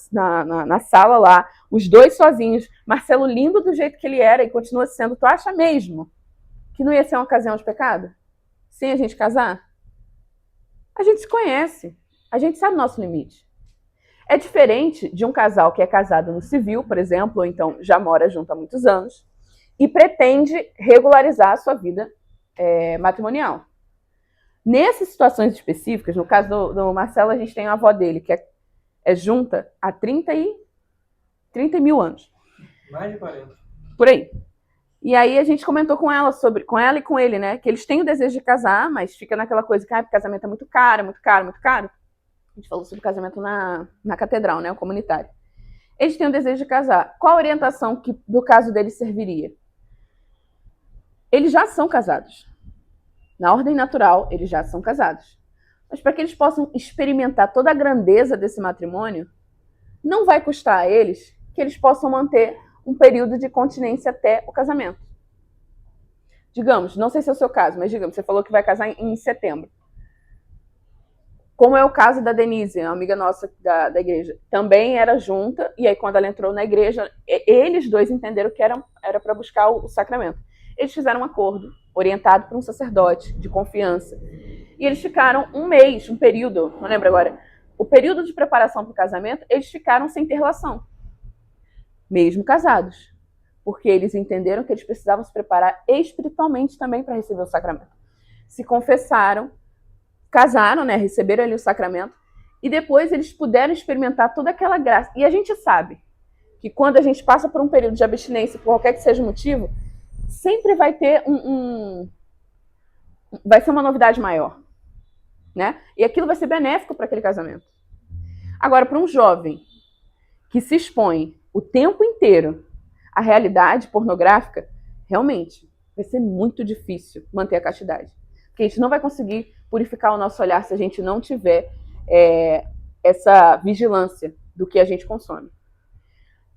sala lá, os dois sozinhos, Marcelo lindo do jeito que ele era e continua sendo, tu acha mesmo que não ia ser uma ocasião de pecado? Sem a gente casar? A gente se conhece. A gente sabe o nosso limite. É diferente de um casal que é casado no civil, por exemplo, ou então já mora junto há muitos anos, e pretende regularizar a sua vida matrimonial. Nessas situações específicas, no caso do Marcelo, a gente tem a avó dele, que é junta há 30 mil anos. Mais de 40. Por aí. E aí a gente comentou com ela e com ele, né, que eles têm o desejo de casar, mas fica naquela coisa que o casamento é muito caro, muito caro, muito caro. A gente falou sobre casamento na catedral, né, o comunitário. Eles têm o desejo de casar. Qual a orientação que, no caso deles, serviria? Eles já são casados. Na ordem natural, eles já são casados. Mas para que eles possam experimentar toda a grandeza desse matrimônio, não vai custar a eles que eles possam manter um período de continência até o casamento. Digamos, não sei se é o seu caso, mas digamos, você falou que vai casar em setembro. Como é o caso da Denise, uma amiga nossa da igreja. Também era junta, e aí quando ela entrou na igreja, eles dois entenderam que era para buscar o sacramento. Eles fizeram um acordo, orientado por um sacerdote de confiança. E eles ficaram um mês, um período, não lembro agora, o período de preparação para o casamento, eles ficaram sem ter relação. Mesmo casados. Porque eles entenderam que eles precisavam se preparar espiritualmente também para receber o sacramento. Se confessaram, casaram, né, receberam ali o sacramento, e depois eles puderam experimentar toda aquela graça. E a gente sabe que quando a gente passa por um período de abstinência, por qualquer que seja o motivo, sempre vai ter vai ser uma novidade maior, né? E aquilo vai ser benéfico para aquele casamento. Agora, para um jovem que se expõe o tempo inteiro à realidade pornográfica, realmente vai ser muito difícil manter a castidade. Porque a gente não vai conseguir purificar o nosso olhar se a gente não tiver essa vigilância do que a gente consome.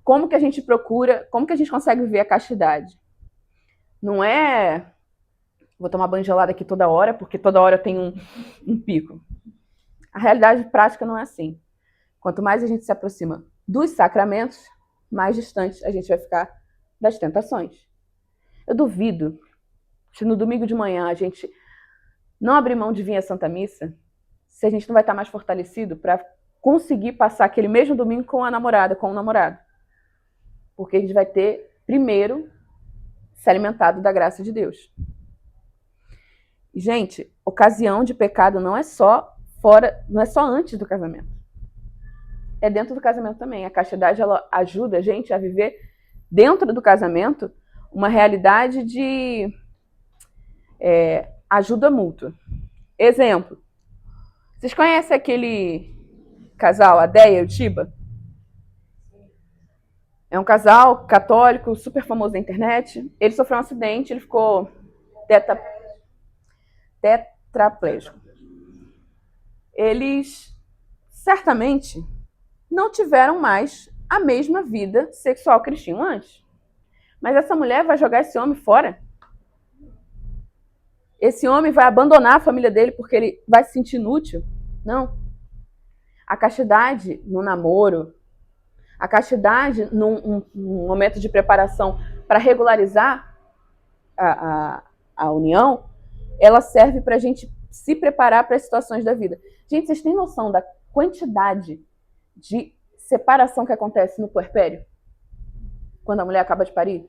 Como que a gente procura, como que a gente consegue ver a castidade? Não é, vou tomar banho gelado aqui toda hora, porque toda hora tem um pico. A realidade prática não é assim. Quanto mais a gente se aproxima dos sacramentos, mais distante a gente vai ficar das tentações. Eu duvido se no domingo de manhã a gente não abrir mão de vir à Santa Missa, se a gente não vai estar mais fortalecido para conseguir passar aquele mesmo domingo com a namorada, com o namorado. Porque a gente vai ter, primeiro, se alimentado da graça de Deus. Gente, ocasião de pecado não é só antes do casamento. É dentro do casamento também. A castidade, ela ajuda a gente a viver dentro do casamento uma realidade de ajuda mútua. Exemplo. Vocês conhecem aquele casal, a Deia e o Tiba? É um casal católico, super famoso na internet. Ele sofreu um acidente, ele ficou tetraplégico. Eles certamente não tiveram mais a mesma vida sexual que eles tinham antes. Mas essa mulher vai jogar esse homem fora? Esse homem vai abandonar a família dele porque ele vai se sentir inútil? Não. A castidade no namoro, a castidade num momento de preparação para regularizar a união, ela serve para a gente se preparar para as situações da vida. Gente, vocês têm noção da quantidade de separação que acontece no puerpério? Quando a mulher acaba de parir?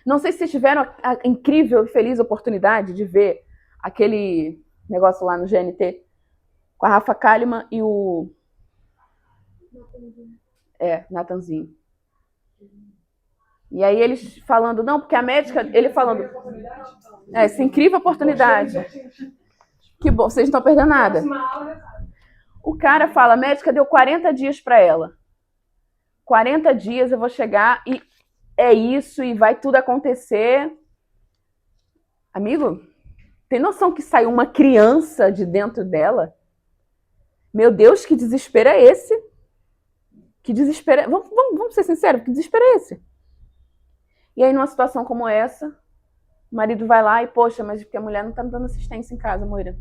Não sei se vocês tiveram a incrível e feliz oportunidade de ver aquele negócio lá no GNT com a Rafa Kalimann e o Natanzinho. E aí eles falando, não, porque a médica, ele falando, essa incrível oportunidade. Que bom, vocês não estão perdendo nada. O cara fala, a médica deu 40 dias para ela. 40 dias eu vou chegar e é isso, e vai tudo acontecer. Amigo, tem noção que saiu uma criança de dentro dela? Meu Deus, que desespero é esse? Que desespero. Vamos ser sinceros, que desespero é esse? E aí, numa situação como essa, o marido vai lá e, poxa, mas porque a mulher não tá me dando assistência em casa, Moira.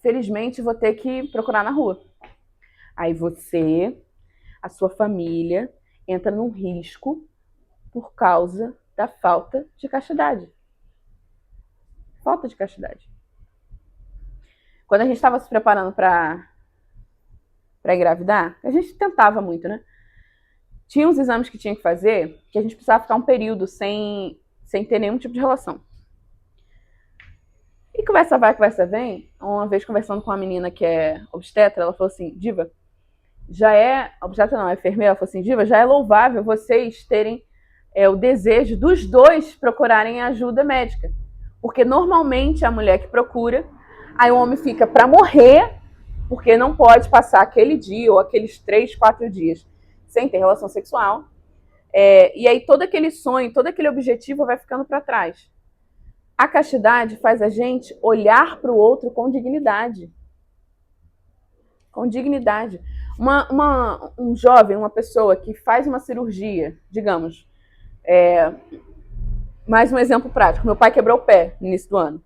Felizmente, vou ter que procurar na rua. Aí você, a sua família, entra num risco por causa da falta de castidade. Falta de castidade. Quando a gente estava se preparando para engravidar, a gente tentava muito, né? Tinha uns exames que tinha que fazer que a gente precisava ficar um período sem ter nenhum tipo de relação. E conversa vai, conversa vem. Uma vez conversando com uma menina que é obstetra, ela falou assim, Diva, obstetra não, é enfermeira, ela falou assim, Diva, já é louvável vocês terem o desejo dos dois procurarem ajuda médica. Porque normalmente a mulher que procura, aí o homem fica para morrer, porque não pode passar aquele dia ou aqueles 3, 4 dias sem ter relação sexual. E aí todo aquele sonho, todo aquele objetivo vai ficando para trás. A castidade faz a gente olhar para o outro com dignidade. Com dignidade. Um jovem, uma pessoa que faz uma cirurgia, digamos, mais um exemplo prático. Meu pai quebrou o pé no início do ano.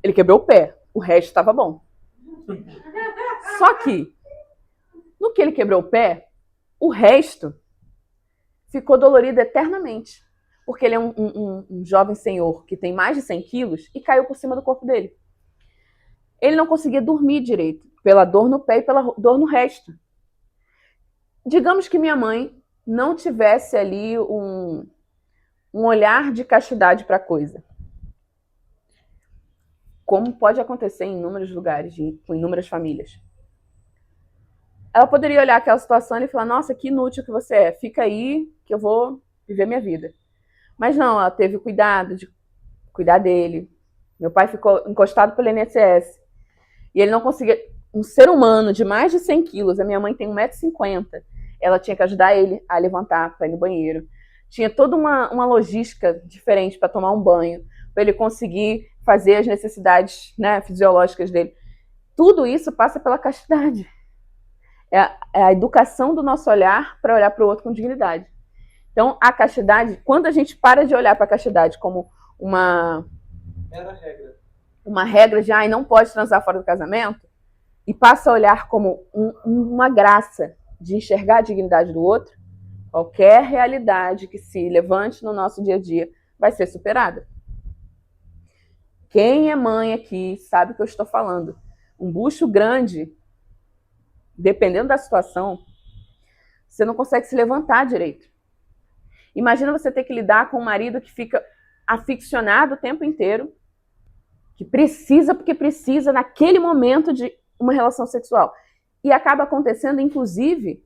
Ele quebrou o pé, o resto estava bom. Só que, no que ele quebrou o pé, o resto ficou dolorido eternamente. Porque ele é um jovem senhor que tem mais de 100 quilos e caiu por cima do corpo dele. Ele não conseguia dormir direito, pela dor no pé e pela dor no resto. Digamos que minha mãe não tivesse ali um olhar de castidade para a coisa. Como pode acontecer em inúmeros lugares, com inúmeras famílias. Ela poderia olhar aquela situação e falar, nossa, que inútil que você é, fica aí que eu vou viver minha vida. Mas não, ela teve o cuidado de cuidar dele. Meu pai ficou encostado pelo INSS. E ele não conseguia... Um ser humano de mais de 100 quilos, a minha mãe tem 1,50 m, ela tinha que ajudar ele a levantar para ir no banheiro. Tinha toda uma logística diferente para tomar um banho, para ele conseguir fazer as necessidades, né, fisiológicas dele. Tudo isso passa pela castidade. É a educação do nosso olhar para olhar para o outro com dignidade. Então, a castidade, quando a gente para de olhar para a castidade como uma regra de não pode transar fora do casamento, e passa a olhar como uma graça de enxergar a dignidade do outro, qualquer realidade que se levante no nosso dia a dia vai ser superada. Quem é mãe aqui sabe o que eu estou falando. Um bucho grande, dependendo da situação, você não consegue se levantar direito. Imagina você ter que lidar com um marido que fica aficionado o tempo inteiro, que precisa, porque precisa, naquele momento de uma relação sexual. E acaba acontecendo, inclusive,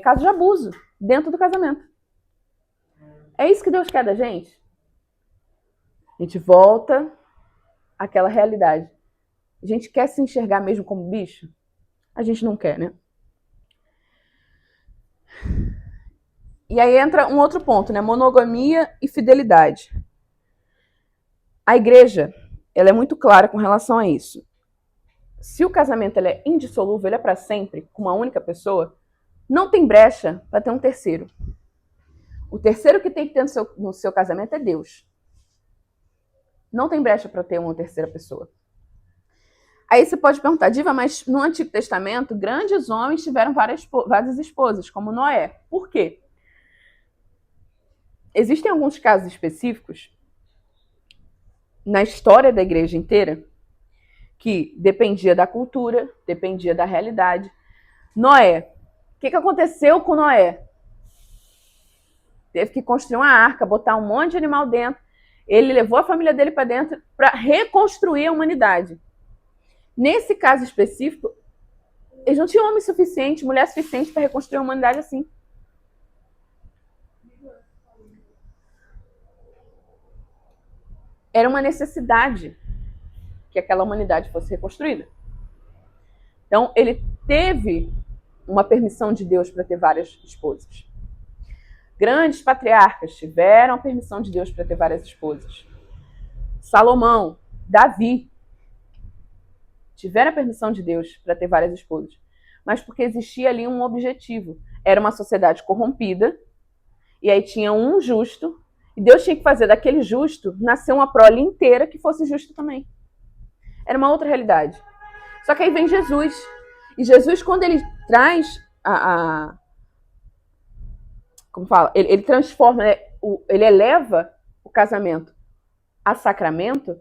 caso de abuso dentro do casamento. É isso que Deus quer da gente? A gente volta àquela realidade. A gente quer se enxergar mesmo como bicho? A gente não quer, né? E aí entra um outro ponto, né? Monogamia e fidelidade. A igreja, ela é muito clara com relação a isso. Se o casamento ele é indissolúvel, ele é para sempre, com uma única pessoa, não tem brecha para ter um terceiro. O terceiro que tem que ter no seu casamento é Deus. Não tem brecha para ter uma terceira pessoa. Aí você pode perguntar, Diva, mas no Antigo Testamento, grandes homens tiveram várias esposas, como Noé. Por quê? Existem alguns casos específicos na história da igreja inteira que dependia da cultura, dependia da realidade. Noé, o que aconteceu com Noé? Teve que construir uma arca, botar um monte de animal dentro. Ele levou a família dele para dentro para reconstruir a humanidade. Nesse caso específico, eles não tinham homem suficiente, mulher suficiente para reconstruir a humanidade assim. Era uma necessidade que aquela humanidade fosse reconstruída. Então, ele teve uma permissão de Deus para ter várias esposas. Grandes patriarcas tiveram a permissão de Deus para ter várias esposas. Salomão, Davi, tiveram a permissão de Deus para ter várias esposas. Mas porque existia ali um objetivo. Era uma sociedade corrompida, e aí tinha um justo, e Deus tinha que fazer daquele justo nascer uma prole inteira que fosse justo também. Era uma outra realidade. Só que aí vem Jesus. E Jesus, quando ele traz como fala? Ele transforma, né? Ele eleva o casamento a sacramento,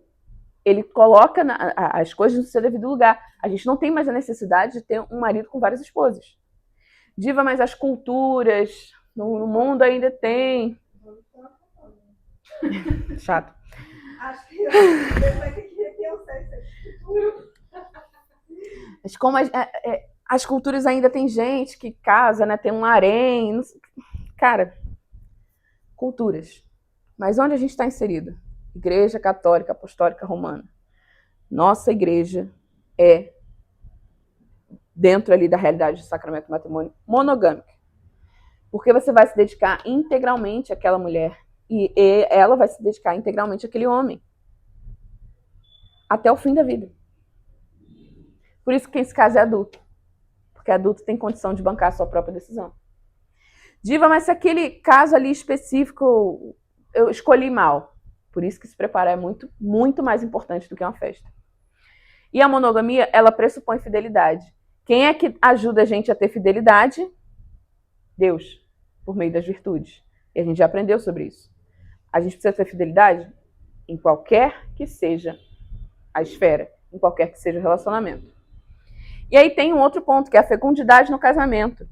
ele coloca as coisas no seu devido lugar. A gente não tem mais a necessidade de ter um marido com várias esposas. Diva, mas as culturas no mundo ainda tem. Chato. Acho que você vai ter que repensar essa cultura. Mas como as culturas ainda tem gente que casa, né? Tem um harém. Não sei. Cara, culturas. Mas onde a gente está inserido? Igreja Católica Apostólica Romana. Nossa igreja é dentro ali da realidade do sacramento do matrimônio monogâmico. Porque você vai se dedicar integralmente àquela mulher e ela vai se dedicar integralmente àquele homem. Até o fim da vida. Por isso que quem se casa é adulto. Porque adulto tem condição de bancar a sua própria decisão. Diva, mas se aquele caso ali específico eu escolhi mal. Por isso que se preparar é muito, muito mais importante do que uma festa. E a monogamia, ela pressupõe fidelidade. Quem é que ajuda a gente a ter fidelidade? Deus, por meio das virtudes. E a gente já aprendeu sobre isso. A gente precisa ter fidelidade em qualquer que seja a esfera, em qualquer que seja o relacionamento. E aí tem um outro ponto, que é a fecundidade no casamento.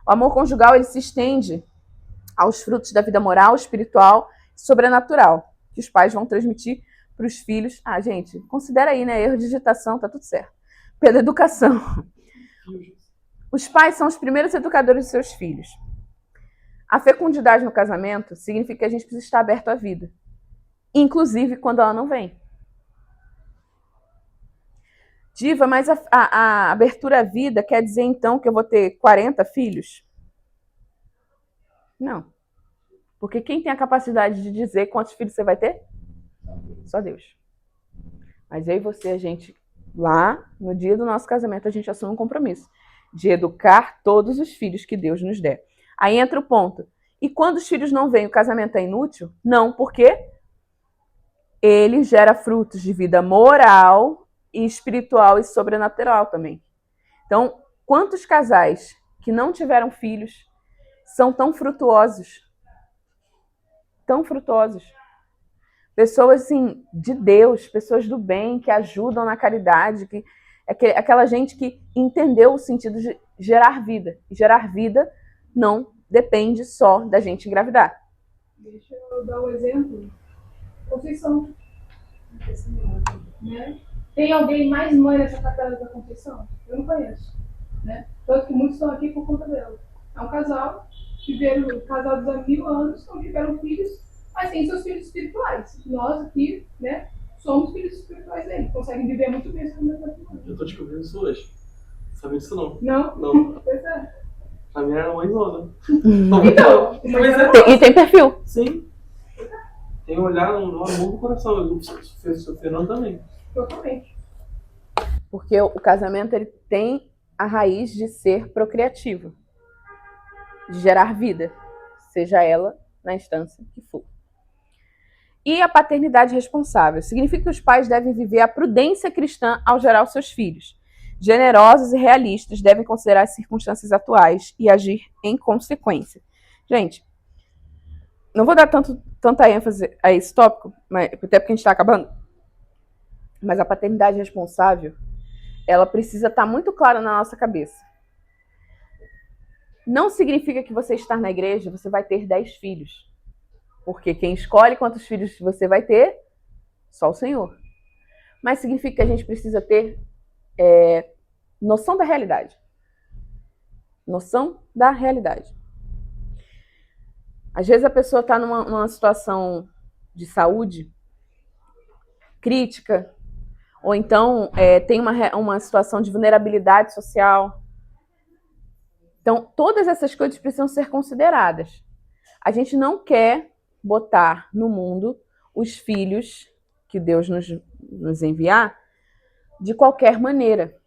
O amor conjugal, ele se estende aos frutos da vida moral, espiritual e sobrenatural, que os pais vão transmitir para os filhos. Ah, gente, considera aí, né? Erro de digitação, tá tudo certo. Pela educação. Os pais são os primeiros educadores de seus filhos. A fecundidade no casamento significa que a gente precisa estar aberto à vida. Inclusive quando ela não vem. Diva, mas a abertura à vida quer dizer então que eu vou ter 40 filhos? Não. Porque quem tem a capacidade de dizer quantos filhos você vai ter? Só Deus. Mas eu e você, a gente, lá, no dia do nosso casamento, a gente assume um compromisso de educar todos os filhos que Deus nos der. Aí entra o ponto. E quando os filhos não vêm, o casamento é inútil? Não, porque ele gera frutos de vida moral e espiritual e sobrenatural também. Então, quantos casais que não tiveram filhos são tão frutuosos? Tão frutuosos. Pessoas, assim, de Deus, pessoas do bem, que ajudam na caridade, que aquela gente que entendeu o sentido de gerar vida. E gerar vida não depende só da gente engravidar. Deixa eu dar um exemplo. Conceição. Né? Tem alguém mais mãe nessa capela da Conceição? Eu não conheço. Né? Tanto que muitos estão aqui por conta dela. É um casal, viveram casados há 1000 anos, não tiveram filhos, mas têm seus filhos espirituais. Nós aqui, né, somos filhos espirituais dele. Conseguem viver muito bem esse momento. Eu tô descobrindo isso hoje. Sabia disso não? Não? Não. Pois é. A minha era mãezona. Então, mas E tem perfil. Sim. Tem um olhar no amor do coração. O Fernando também. totalmente. Porque o casamento ele tem a raiz de ser procriativo, de gerar vida, seja ela na instância que for. E a paternidade responsável significa que os pais devem viver a prudência cristã ao gerar os seus filhos. Generosos e realistas devem considerar as circunstâncias atuais e agir em consequência. Gente, não vou dar tanta ênfase a esse tópico, até porque a gente está acabando, mas a paternidade responsável, ela precisa estar muito clara na nossa cabeça. Não significa que você estar na igreja, você vai ter 10 filhos. Porque quem escolhe quantos filhos você vai ter, só o Senhor. Mas significa que a gente precisa ter noção da realidade. Noção da realidade. Às vezes a pessoa está numa situação de saúde crítica, ou então tem uma situação de vulnerabilidade social. Então, todas essas coisas precisam ser consideradas. A gente não quer botar no mundo os filhos que Deus nos enviar de qualquer maneira.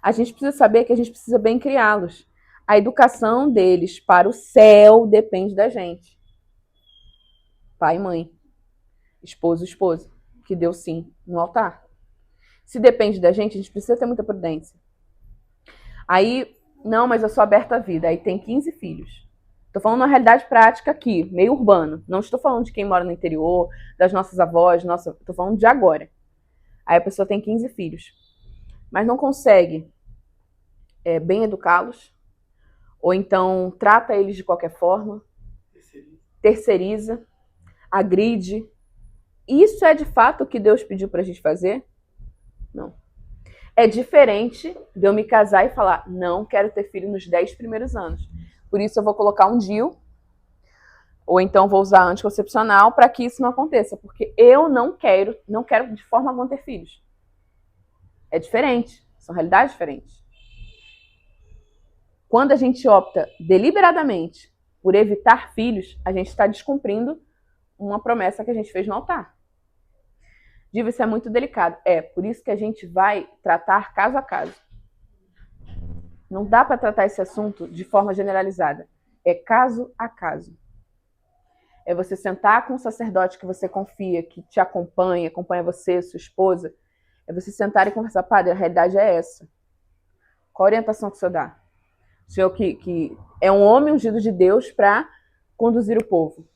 A gente precisa saber que a gente precisa bem criá-los. A educação deles para o céu depende da gente. Pai e mãe, esposo e esposa, que deu sim no altar. Se depende da gente, a gente precisa ter muita prudência. Aí, não, mas eu sou aberta à vida. Aí tem 15 filhos. Estou falando uma realidade prática aqui, meio urbano. Não estou falando de quem mora no interior, das nossas avós, estou falando de agora. Aí a pessoa tem 15 filhos, mas não consegue bem educá-los, ou então trata eles de qualquer forma, terceiriza, agride. Isso é de fato o que Deus pediu para a gente fazer? Não. É diferente de eu me casar e falar, não quero ter filho nos 10 primeiros anos. Por isso eu vou colocar um DIU, ou então vou usar anticoncepcional para que isso não aconteça. Porque eu não quero de forma alguma ter filhos. É diferente, são realidades diferentes. Quando a gente opta deliberadamente por evitar filhos, a gente está descumprindo uma promessa que a gente fez no altar. Diva, isso é muito delicado. Por isso que a gente vai tratar caso a caso. Não dá para tratar esse assunto de forma generalizada. É caso a caso. É você sentar com um sacerdote que você confia, que te acompanha você, sua esposa. É você sentar e conversar. Padre, a realidade é essa. Qual a orientação que o senhor dá? O senhor que é um homem ungido de Deus para conduzir o povo.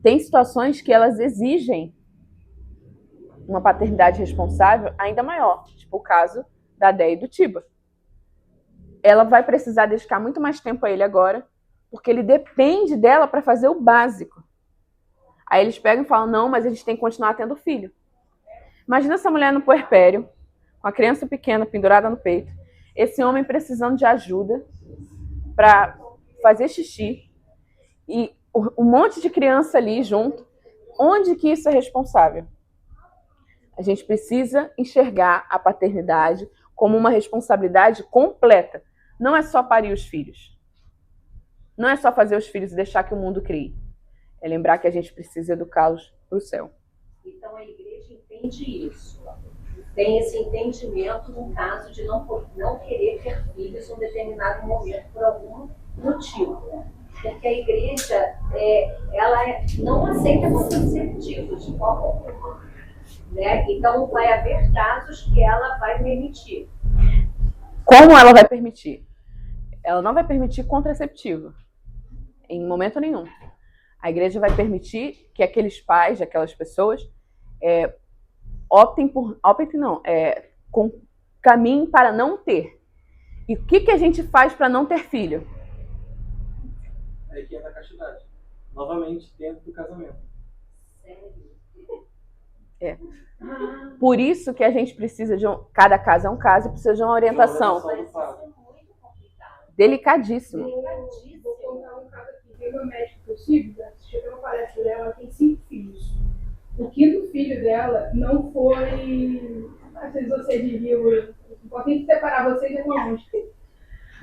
Tem situações que elas exigem uma paternidade responsável ainda maior. Tipo o caso da Déia e do Tiba. Ela vai precisar dedicar muito mais tempo a ele agora, porque ele depende dela para fazer o básico. Aí eles pegam e falam, não, mas a gente tem que continuar tendo filho. Imagina essa mulher no puerpério, com a criança pequena pendurada no peito, esse homem precisando de ajuda, para fazer xixi e um monte de criança ali junto. Onde que isso é responsável? A gente precisa enxergar a paternidade como uma responsabilidade completa. Não é só parir os filhos. Não é só fazer os filhos e deixar que o mundo crie. É lembrar que a gente precisa educá-los para o céu. Então a igreja entende isso. Tem esse entendimento no caso de não querer ter filhos em um determinado momento por algum motivo. Porque a igreja ela não aceita contraceptivos de forma alguma. Né? Então vai haver casos que ela vai permitir. Como ela vai permitir? Ela não vai permitir contraceptivo. Em momento nenhum. A igreja vai permitir que aqueles pais, aquelas pessoas, caminhem para não ter. E o que a gente faz para não ter filho? Aí que entra a castidade. Novamente, dentro do casamento. Por isso que a gente precisa de cada caso é um caso e precisa de uma orientação. Delicadíssimo. Vou contar um caso aqui. Tem uma médica que eu sigo, assisti uma palestra dela, ela tem 5 filhos. O 5º filho dela não foi. Não sei se você viu, pode nem separar vocês de longe.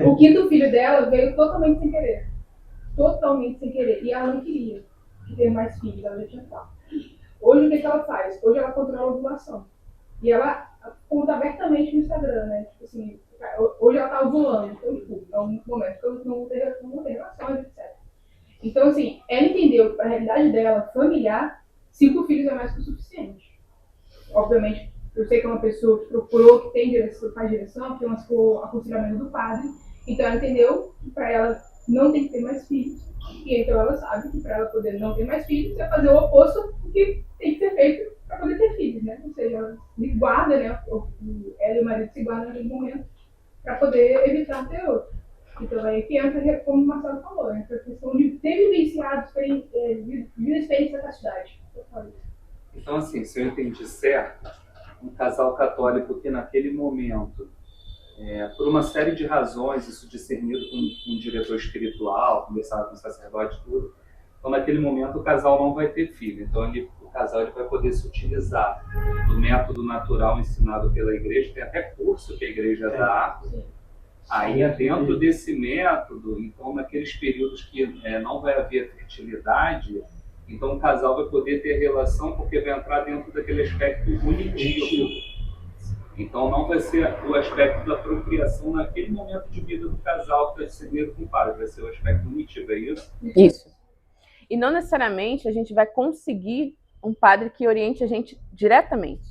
O 5º filho dela veio totalmente sem querer. Totalmente sem querer. E ela não queria ter mais filhos, ela já tinha 4. Hoje o que ela faz? Hoje ela controla a ovulação. E ela conta abertamente no Instagram, né? Tipo assim, hoje ela tá ovulando, então, tipo, é um momento que eu não vou ter relações, etc. Então, assim, ela entendeu a realidade dela, familiar, 5 filhos é mais que o suficiente. Obviamente, eu sei que é uma pessoa que procurou, que tem direção, faz direção, que lançou aconselhamento do padre, então ela entendeu que para ela não tem que ter mais filhos. E então ela sabe que para ela poder não ter mais filhos, é fazer o oposto do que tem que ser feito para poder ter filhos, né? Ou seja, ela se guarda, né? Ela e o marido se guardam naquele momento para poder evitar ter outro. Então aí que entra, como o Marcelo falou, essa questão de ter vivenciado vida experiência da castidade. Então, assim, se eu entendi certo, um casal católico que naquele momento, por uma série de razões, isso discernido com um diretor espiritual, conversado com o sacerdote e tudo, então naquele momento o casal não vai ter filho. Então o casal vai poder se utilizar do método natural ensinado pela igreja, tem até curso que a igreja dá. Aí dentro desse método, então naqueles períodos que não vai haver fertilidade, então o casal vai poder ter relação porque vai entrar dentro daquele aspecto unitivo. Então não vai ser o aspecto da procriação naquele momento de vida do casal que está discernido com o padre, vai ser o aspecto unitivo, é isso? Isso. E não necessariamente a gente vai conseguir um padre que oriente a gente diretamente.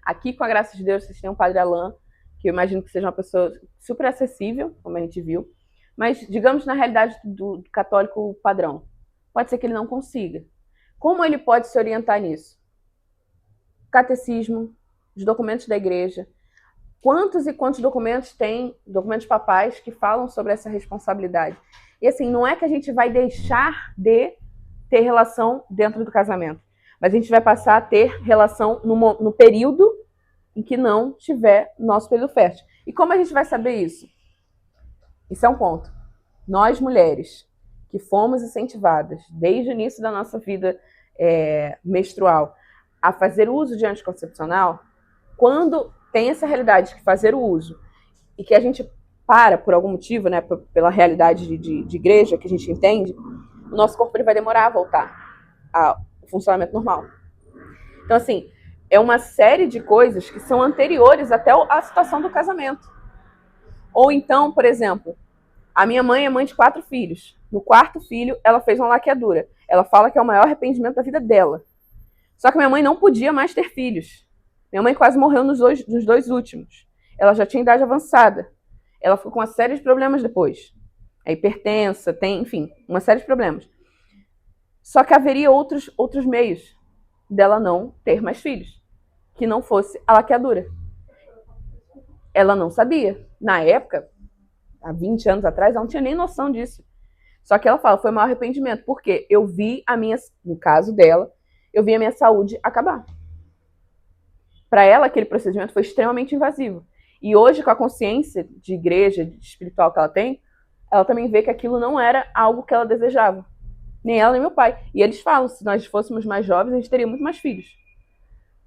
Aqui, com a graça de Deus, vocês têm um padre Alain, que eu imagino que seja uma pessoa super acessível, como a gente viu, mas, digamos, na realidade do católico padrão, pode ser que ele não consiga. Como ele pode se orientar nisso? Catecismo, os documentos da igreja. Quantos e quantos documentos tem, documentos papais, que falam sobre essa responsabilidade? E assim, não é que a gente vai deixar de ter relação dentro do casamento, mas a gente vai passar a ter relação no período em que não tiver nosso período fértil. E como a gente vai saber isso? Isso é um ponto. Nós, mulheres, que fomos incentivadas desde o início da nossa vida menstrual a fazer uso de anticoncepcional, quando tem essa realidade de fazer o uso e que a gente por algum motivo, né, pela realidade de igreja que a gente entende, o nosso corpo ele vai demorar a voltar ao funcionamento normal. Então, assim, é uma série de coisas que são anteriores até a situação do casamento. Ou então, por exemplo, a minha mãe é mãe de 4 filhos. No 4º filho, ela fez uma laqueadura. Ela fala que é o maior arrependimento da vida dela. Só que minha mãe não podia mais ter filhos. Minha mãe quase morreu nos 2 últimos. Ela já tinha idade avançada. Ela ficou com uma série de problemas depois. É hipertensa, enfim, uma série de problemas. Só que haveria outros meios dela não ter mais filhos, que não fosse a laqueadura. Ela não sabia. Na época, há 20 anos atrás, ela não tinha nem noção disso. Só que ela fala, foi o maior arrependimento, porque eu vi no caso dela, eu vi a minha saúde acabar. Para ela, aquele procedimento foi extremamente invasivo. E hoje, com a consciência de igreja, de espiritual que ela tem, ela também vê que aquilo não era algo que ela desejava. Nem ela, nem meu pai. E eles falam, se nós fôssemos mais jovens, a gente teria muito mais filhos.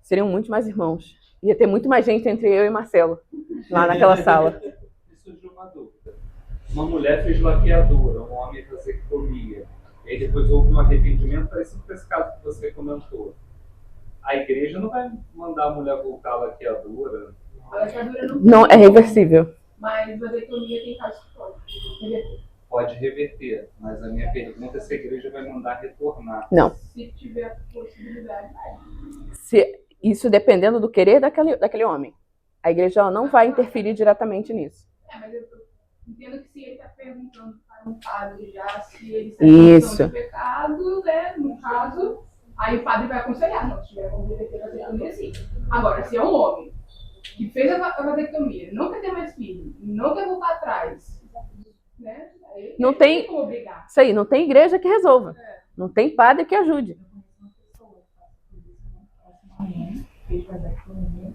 Seriam muito mais irmãos. Ia ter muito mais gente entre eu e Marcelo, lá naquela sala. Me surgiu uma dúvida. Uma mulher fez laqueadura, um homem vasectomia. E aí depois houve um arrependimento, parecido com esse caso que você comentou. A igreja não vai mandar a mulher voltar à laqueadura. A laqueadura Não, é reversível. Mas vasectomia tem casos que pode reverter. Pode reverter, mas a minha pergunta é se a igreja vai mandar retornar. Não. Se tiver possibilidade. Isso dependendo do querer daquele homem. A igreja ela não vai interferir diretamente nisso. Mas eu entendo que se ele está perguntando para um padre já se ele está Isso. de pecado, né? No caso, aí o padre vai aconselhar, não, se tiver como reverter a vasectomia, sim. Agora, se é um homem que fez a vasectomia, não quer ter mais filho, não quer voltar atrás, né? Aí, Não tem como obrigar. isso aí, não tem igreja que resolva. Não tem padre que ajude. Fez vasectomia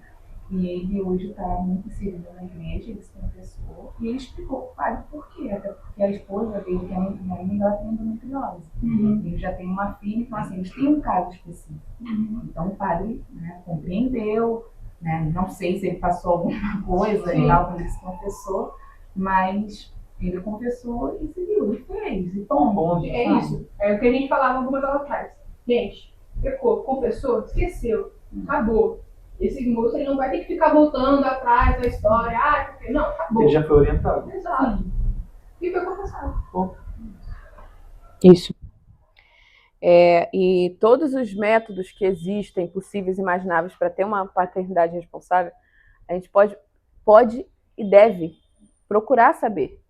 e ele hoje está muito inserido na igreja, ele se confessou e ele explicou para o padre por quê, até porque a esposa dele, que é muito mãe, ela tem endometriose. Ele já tem uma filha, então assim, eles têm um caso específico. Então o padre, né, compreendeu, né, não sei se ele passou alguma coisa e tal quando ele se confessou, mas ele confessou e seguiu, e fez, e ponto. É isso. É o que a gente falava algumas horas atrás. Gente, pecou, confessou, esqueceu, acabou. Esse moço ele não vai ter que ficar voltando atrás da história. Porque não, acabou. Ele já foi orientado. Exato. E foi confessado. Isso. E todos os métodos que existem, possíveis e imagináveis para ter uma paternidade responsável, a gente pode e deve procurar saber.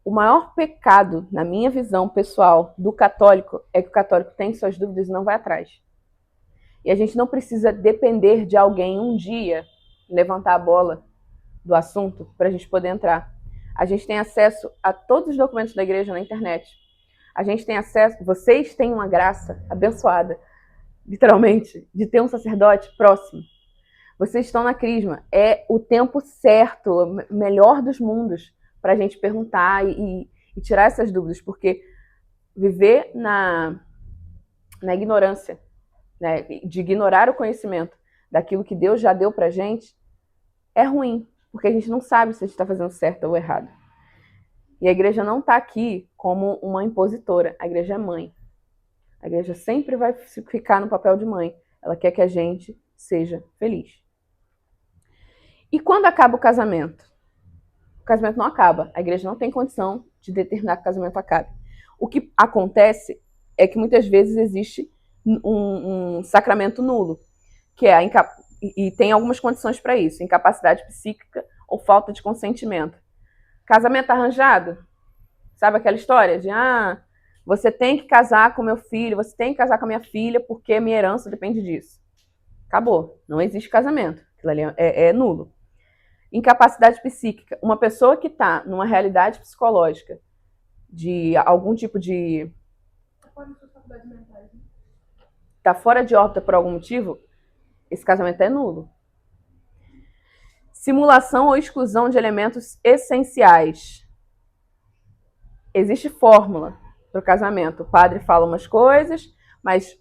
O maior pecado, na minha visão pessoal, do católico é que o católico tem suas dúvidas e não vai atrás. E a gente não precisa depender de alguém um dia levantar a bola do assunto para a gente poder entrar. A gente tem acesso a todos os documentos da igreja na internet. A gente tem acesso, vocês têm uma graça abençoada, literalmente, de ter um sacerdote próximo. Vocês estão na crisma. É o tempo certo, o melhor dos mundos, para a gente perguntar e tirar essas dúvidas, porque viver na ignorância, né, de ignorar o conhecimento daquilo que Deus já deu para a gente, é ruim, porque a gente não sabe se a gente está fazendo certo ou errado. E a igreja não está aqui como uma impositora, a igreja é mãe. A igreja sempre vai ficar no papel de mãe. Ela quer que a gente seja feliz. E quando acaba o casamento? O casamento não acaba. A igreja não tem condição de determinar que o casamento acabe. O que acontece é que muitas vezes existe um sacramento nulo, que é e tem algumas condições para isso: incapacidade psíquica ou falta de consentimento. Casamento arranjado, sabe aquela história de você tem que casar com meu filho, você tem que casar com a minha filha porque a minha herança depende disso. Acabou, não existe casamento, aquilo ali é nulo. Incapacidade psíquica, uma pessoa que está numa realidade psicológica de algum tipo de está fora de órbita por algum motivo, esse casamento é nulo. Simulação ou exclusão de elementos essenciais. Existe fórmula para o casamento. O padre fala umas coisas, mas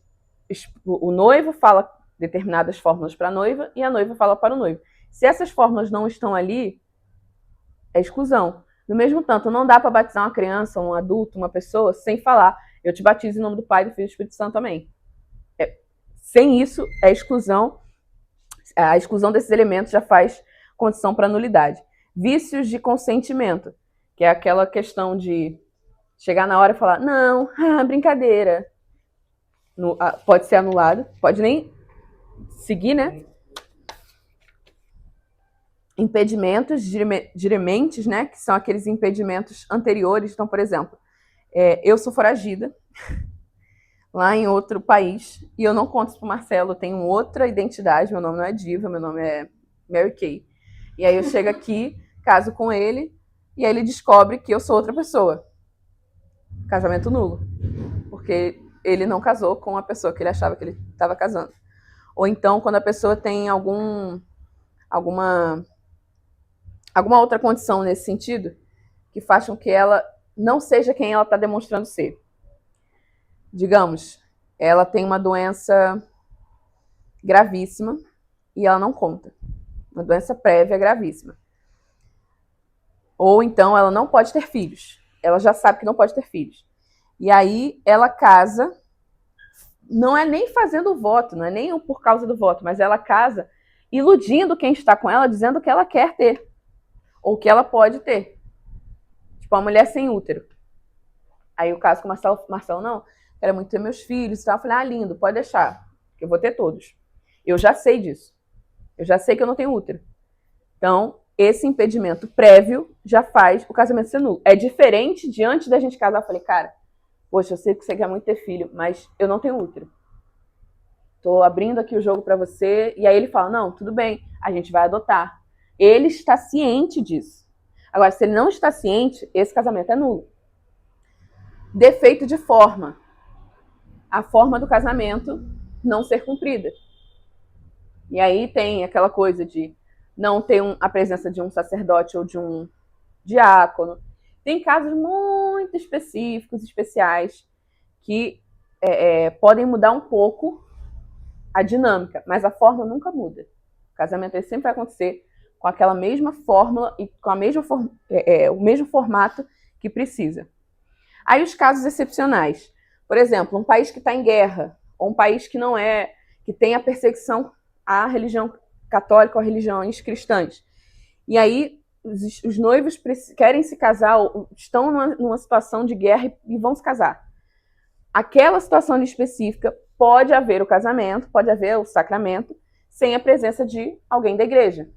o noivo fala determinadas fórmulas para a noiva e a noiva fala para o noivo. Se essas fórmulas não estão ali, é exclusão. Do mesmo tanto, não dá para batizar uma criança, um adulto, uma pessoa, sem falar: eu te batizo em nome do Pai, do Filho e do Espírito Santo, amém. Sem isso, é exclusão. A exclusão desses elementos já faz condição para nulidade. Vícios de consentimento, que é aquela questão de chegar na hora e falar: não, brincadeira. Pode ser anulado, pode nem seguir, né? Impedimentos, dirimentes, né? Que são aqueles impedimentos anteriores. Então, por exemplo, eu sou foragida lá em outro país e eu não conto isso pro Marcelo, eu tenho outra identidade, meu nome não é Diva, meu nome é Mary Kay. E aí eu chego aqui, caso com ele, e aí ele descobre que eu sou outra pessoa. Casamento nulo. Porque ele não casou com a pessoa que ele achava que ele estava casando. Ou então, quando a pessoa tem alguma outra condição nesse sentido, que faz com que ela não seja quem ela está demonstrando ser. Digamos, ela tem uma doença gravíssima e ela não conta. Uma doença prévia gravíssima. Ou então ela não pode ter filhos. Ela já sabe que não pode ter filhos. E aí ela casa, não é nem fazendo o voto, não é nem por causa do voto, mas ela casa iludindo quem está com ela, dizendo que ela quer ter. Ou que ela pode ter. Tipo, uma mulher sem útero. Aí o caso com o Marcelo, não, quero muito ter meus filhos. Então eu falei, lindo, pode deixar, que eu vou ter todos. Eu já sei disso. Eu já sei que eu não tenho útero. Então, esse impedimento prévio já faz o casamento ser nulo. É diferente de antes da gente casar. Eu falei, cara, poxa, eu sei que você quer muito ter filho, mas eu não tenho útero. Tô abrindo aqui o jogo para você. E aí ele fala, não, tudo bem, a gente vai adotar. Ele está ciente disso. Agora, se ele não está ciente, esse casamento é nulo. Defeito de forma. A forma do casamento não ser cumprida. E aí tem aquela coisa de não ter a presença de um sacerdote ou de um diácono. Tem casos muito específicos, especiais, que podem mudar um pouco a dinâmica, mas a forma nunca muda. O casamento ele sempre vai acontecer com aquela mesma fórmula e com o mesmo formato que precisa. Aí os casos excepcionais. Por exemplo, um país que está em guerra, ou um país que não é, que tem a perseguição à religião católica ou religiões cristãs. E aí os noivos querem se casar, ou estão numa situação de guerra e vão se casar. Aquela situação específica pode haver o casamento, pode haver o sacramento, sem a presença de alguém da igreja.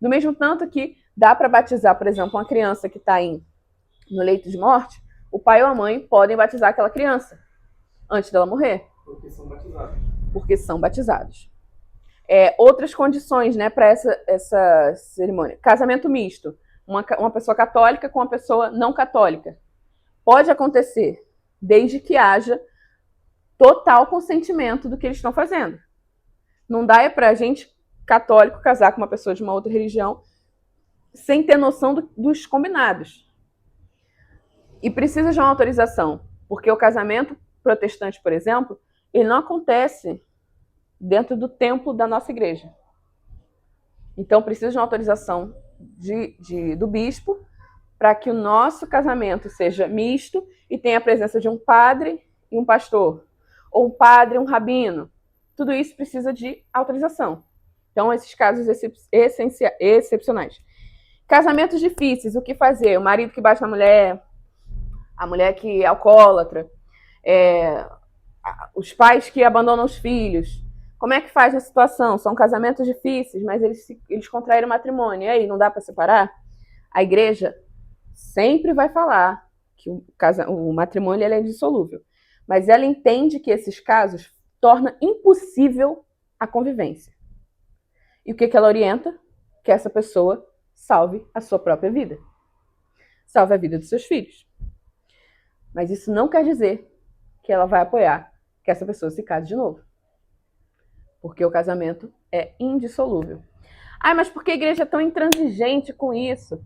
Do mesmo tanto que dá para batizar, por exemplo, uma criança que está no leito de morte, o pai ou a mãe podem batizar aquela criança antes dela morrer. Porque são batizados. Porque são batizados. Outras condições, né, para essa cerimônia. Casamento misto. Uma pessoa católica com uma pessoa não católica. Pode acontecer, desde que haja total consentimento do que eles estão fazendo. Não dá para a gente, católico, casar com uma pessoa de uma outra religião sem ter noção dos combinados. E precisa de uma autorização, porque o casamento protestante, por exemplo, ele não acontece dentro do templo da nossa igreja. Então precisa de uma autorização do bispo para que o nosso casamento seja misto e tenha a presença de um padre e um pastor, ou um padre e um rabino. Tudo isso precisa de autorização. Então, esses casos excepcionais. Casamentos difíceis, o que fazer? O marido que bate na mulher, a mulher que é alcoólatra, os pais que abandonam os filhos. Como é que faz na situação? São casamentos difíceis, mas eles contraíram matrimônio. E aí, não dá para separar? A igreja sempre vai falar que o matrimônio ele é indissolúvel. Mas ela entende que esses casos tornam impossível a convivência. E o que ela orienta? Que essa pessoa salve a sua própria vida. Salve a vida dos seus filhos. Mas isso não quer dizer que ela vai apoiar que essa pessoa se case de novo. Porque o casamento é indissolúvel. Mas por que a igreja é tão intransigente com isso?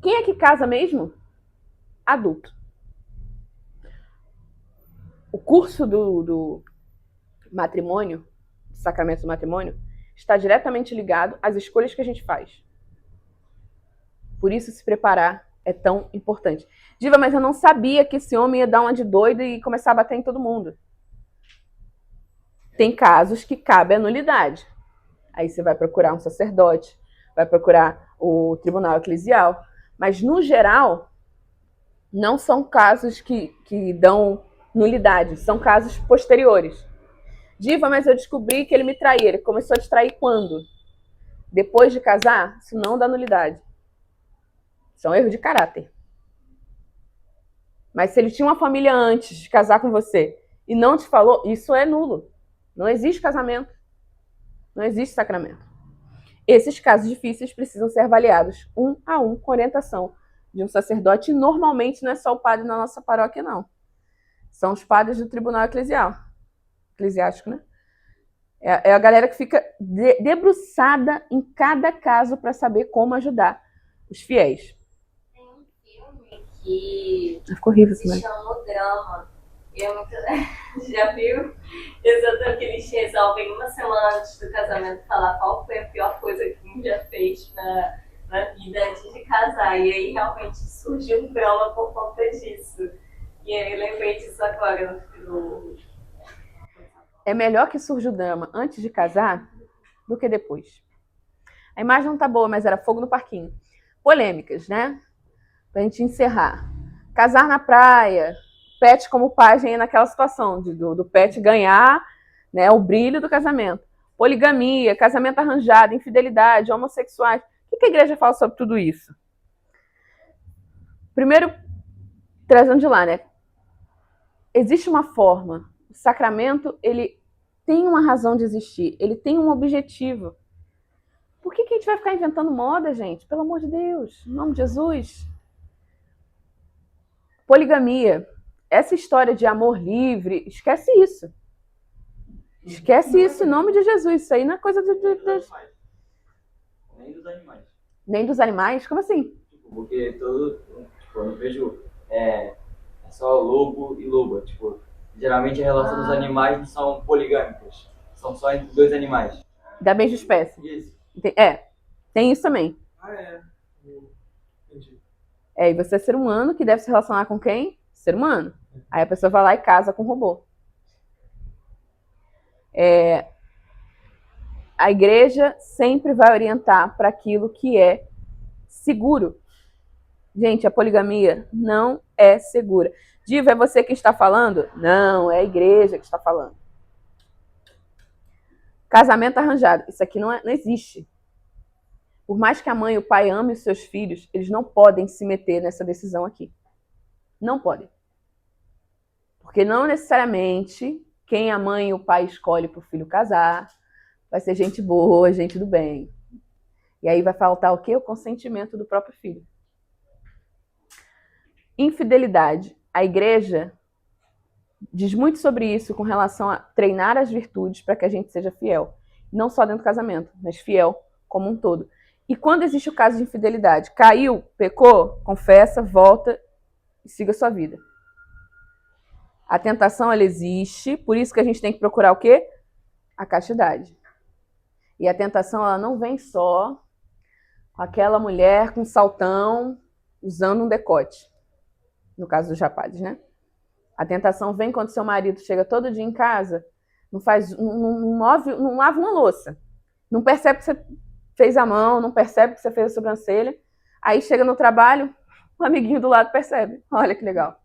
Quem é que casa mesmo? Adulto. O curso do matrimônio, do sacramento do matrimônio, está diretamente ligado às escolhas que a gente faz. Por isso, se preparar é tão importante. Diva, mas eu não sabia que esse homem ia dar uma de doido e começar a bater em todo mundo. Tem casos que cabe a nulidade. Aí você vai procurar um sacerdote, vai procurar o tribunal eclesial. Mas, no geral, não são casos que dão nulidade, são casos posteriores. Diva, mas eu descobri que ele me traiu. Ele começou a te trair quando? Depois de casar? Isso não dá nulidade. Isso é um erro de caráter. Mas se ele tinha uma família antes de casar com você e não te falou, isso é nulo. Não existe casamento. Não existe sacramento. Esses casos difíceis precisam ser avaliados um a um com orientação de um sacerdote. E normalmente não é só o padre na nossa paróquia, não. São os padres do tribunal eclesiástico, né? É a galera que fica debruçada em cada caso para saber como ajudar os fiéis. Tem um filme que Ficou horrível se isso, né? chama O Drama. E é muito... Já viu? Exatamente, que eles resolvem uma semana antes do casamento falar qual foi a pior coisa que um já fez na vida antes de casar. E aí realmente surgiu um drama por conta disso. E aí eu lembrei disso agora no É melhor que surja o drama antes de casar do que depois. A imagem não tá boa, mas era fogo no parquinho. Polêmicas, né? Pra gente encerrar. Casar na praia. Pet como pajem naquela situação do pet ganhar, né, o brilho do casamento. Poligamia, casamento arranjado, infidelidade, homossexuais. O que a igreja fala sobre tudo isso? Primeiro, trazendo de lá, né? Existe uma forma. O sacramento, ele tem uma razão de existir. Ele tem um objetivo. Por que a gente vai ficar inventando moda, gente? Pelo amor de Deus. Em nome de Jesus. Poligamia. Essa história de amor livre, esquece isso. Esquece isso em nome de Jesus. Isso aí não é coisa Nem dos animais. Nem dos animais? Como assim? Porque todo. Tipo, eu não vejo. É só lobo e loba. Tipo, geralmente a relação dos animais não são poligâmicas. São só entre dois animais. Da mesma espécie. Isso. Tem isso também. Entendi. E você é ser humano que deve se relacionar com quem? Ser humano. Aí a pessoa vai lá e casa com o robô. A igreja sempre vai orientar para aquilo que é seguro. Gente, a poligamia não é segura. Diva, é você que está falando? Não, é a igreja que está falando. Casamento arranjado. Isso aqui não existe. Por mais que a mãe e o pai amem os seus filhos, eles não podem se meter nessa decisão aqui. Não podem. Porque não necessariamente quem a mãe e o pai escolhe para o filho casar vai ser gente boa, gente do bem. E aí vai faltar o quê? O consentimento do próprio filho. Infidelidade. A igreja diz muito sobre isso com relação a treinar as virtudes para que a gente seja fiel. Não só dentro do casamento, mas fiel como um todo. E quando existe o caso de infidelidade, caiu, pecou, confessa, volta e siga a sua vida. A tentação, ela existe, por isso que a gente tem que procurar o quê? A castidade. E a tentação, ela não vem só com aquela mulher com saltão, usando um decote. No caso dos rapazes, né? A tentação vem quando seu marido chega todo dia em casa, não lava uma louça, não percebe que você fez a mão, não percebe que você fez a sobrancelha, aí chega no trabalho, o amiguinho do lado percebe. Olha que legal.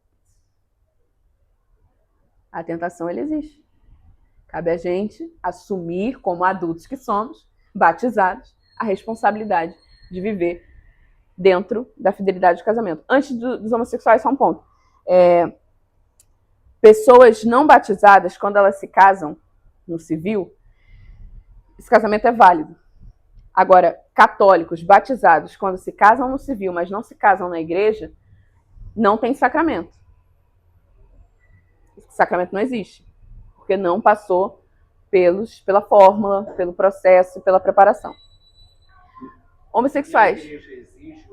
A tentação, ela existe. Cabe a gente assumir, como adultos que somos, batizados, a responsabilidade de viver dentro da fidelidade do casamento. Antes dos homossexuais, só um ponto. Pessoas não batizadas, quando elas se casam no civil, esse casamento é válido. Agora, católicos batizados, quando se casam no civil, mas não se casam na igreja, não tem sacramento. Esse sacramento não existe, porque não passou pela fórmula, pelo processo, pela preparação. Homossexuais. A igreja exige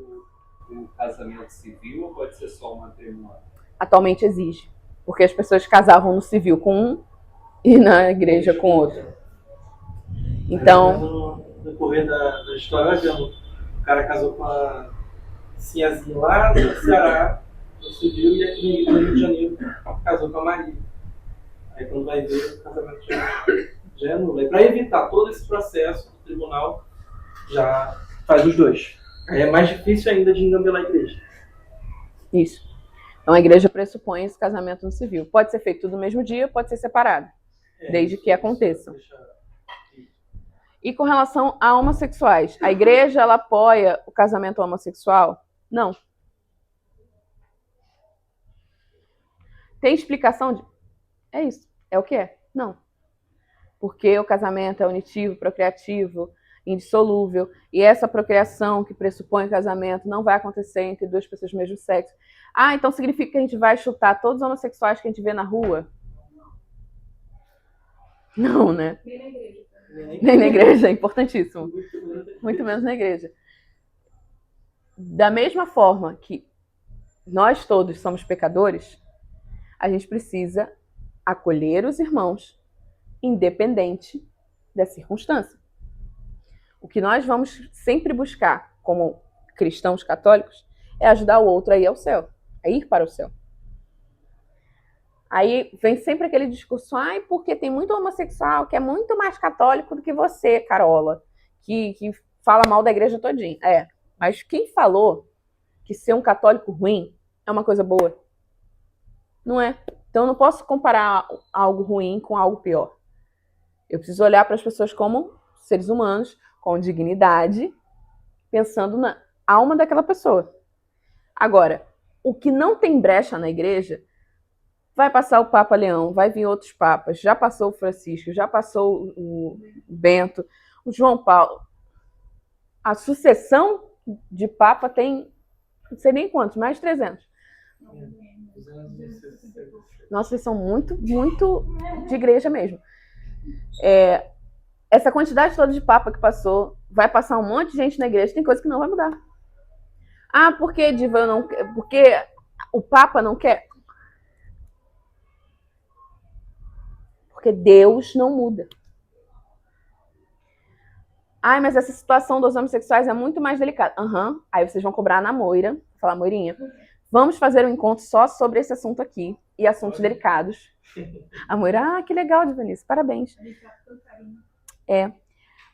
o casamento civil ou pode ser só um matrimônio? Atualmente exige, porque as pessoas casavam no civil com um e na igreja com outro. Então, no decorrer da história, o cara casou com a Ciazinha lá no Ceará, no civil, e aqui no Rio de Janeiro casou com a Maria. Aí quando vai ver, o casamento já é nulo. E para evitar todo esse processo, o tribunal já faz os dois. Aí é mais difícil ainda de engambelar a igreja. Isso. Então a igreja pressupõe esse casamento no civil. Pode ser feito tudo no mesmo dia, pode ser separado, desde que aconteça. E com relação a homossexuais, a igreja, ela apoia o casamento homossexual? Não. Tem explicação de... É isso. É o que é? Não. Porque o casamento é unitivo, procriativo, indissolúvel, e essa procriação que pressupõe o casamento não vai acontecer entre duas pessoas do mesmo sexo. Ah, então significa que a gente vai chutar todos os homossexuais que a gente vê na rua? Não, né? Nem na igreja. Nem na igreja, é importantíssimo. Muito menos na igreja. Da mesma forma que nós todos somos pecadores, a gente precisa acolher os irmãos, independente da circunstância. O que nós vamos sempre buscar, como cristãos católicos, é ajudar o outro a ir ao céu, a ir para o céu. Aí vem sempre aquele discurso, ai, porque tem muito homossexual que é muito mais católico do que você, Carola, que fala mal da igreja todinha. Mas quem falou que ser um católico ruim é uma coisa boa? Não é. Então eu não posso comparar algo ruim com algo pior. Eu preciso olhar para as pessoas como seres humanos, com dignidade, pensando na alma daquela pessoa. Agora, o que não tem brecha na igreja, vai passar o Papa Leão, vai vir outros papas, já passou o Francisco, já passou o Bento, o João Paulo. A sucessão de papa tem, não sei nem quantos, mais de 300. Nossa, eles são muito, muito de igreja mesmo. Essa quantidade toda de papa que passou, vai passar um monte de gente na igreja, tem coisa que não vai mudar. Ah, por que, Diva, eu não quero? Porque o Papa não quer? Porque Deus não muda. Ai, mas essa situação dos homossexuais é muito mais delicada. Aí vocês vão cobrar na Moira, falar, Moirinha, vamos fazer um encontro só sobre esse assunto aqui e assuntos delicados. A Moira, que legal, Divanice, parabéns.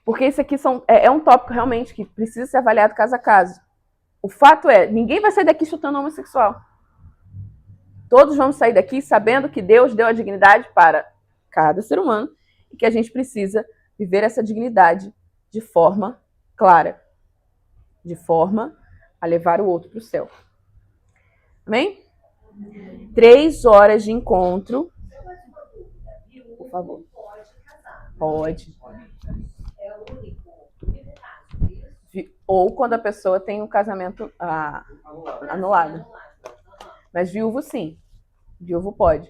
Porque isso aqui é um tópico realmente que precisa ser avaliado caso a caso. O fato é, ninguém vai sair daqui chutando homossexual. Todos vamos sair daqui sabendo que Deus deu a dignidade para cada ser humano e que a gente precisa viver essa dignidade de forma clara, de forma a levar o outro para o céu. Amém? 3 horas de encontro. Por favor. Pode. É o único caso. Ou quando a pessoa tem um casamento anulado. Mas viúvo, sim. Viúvo pode.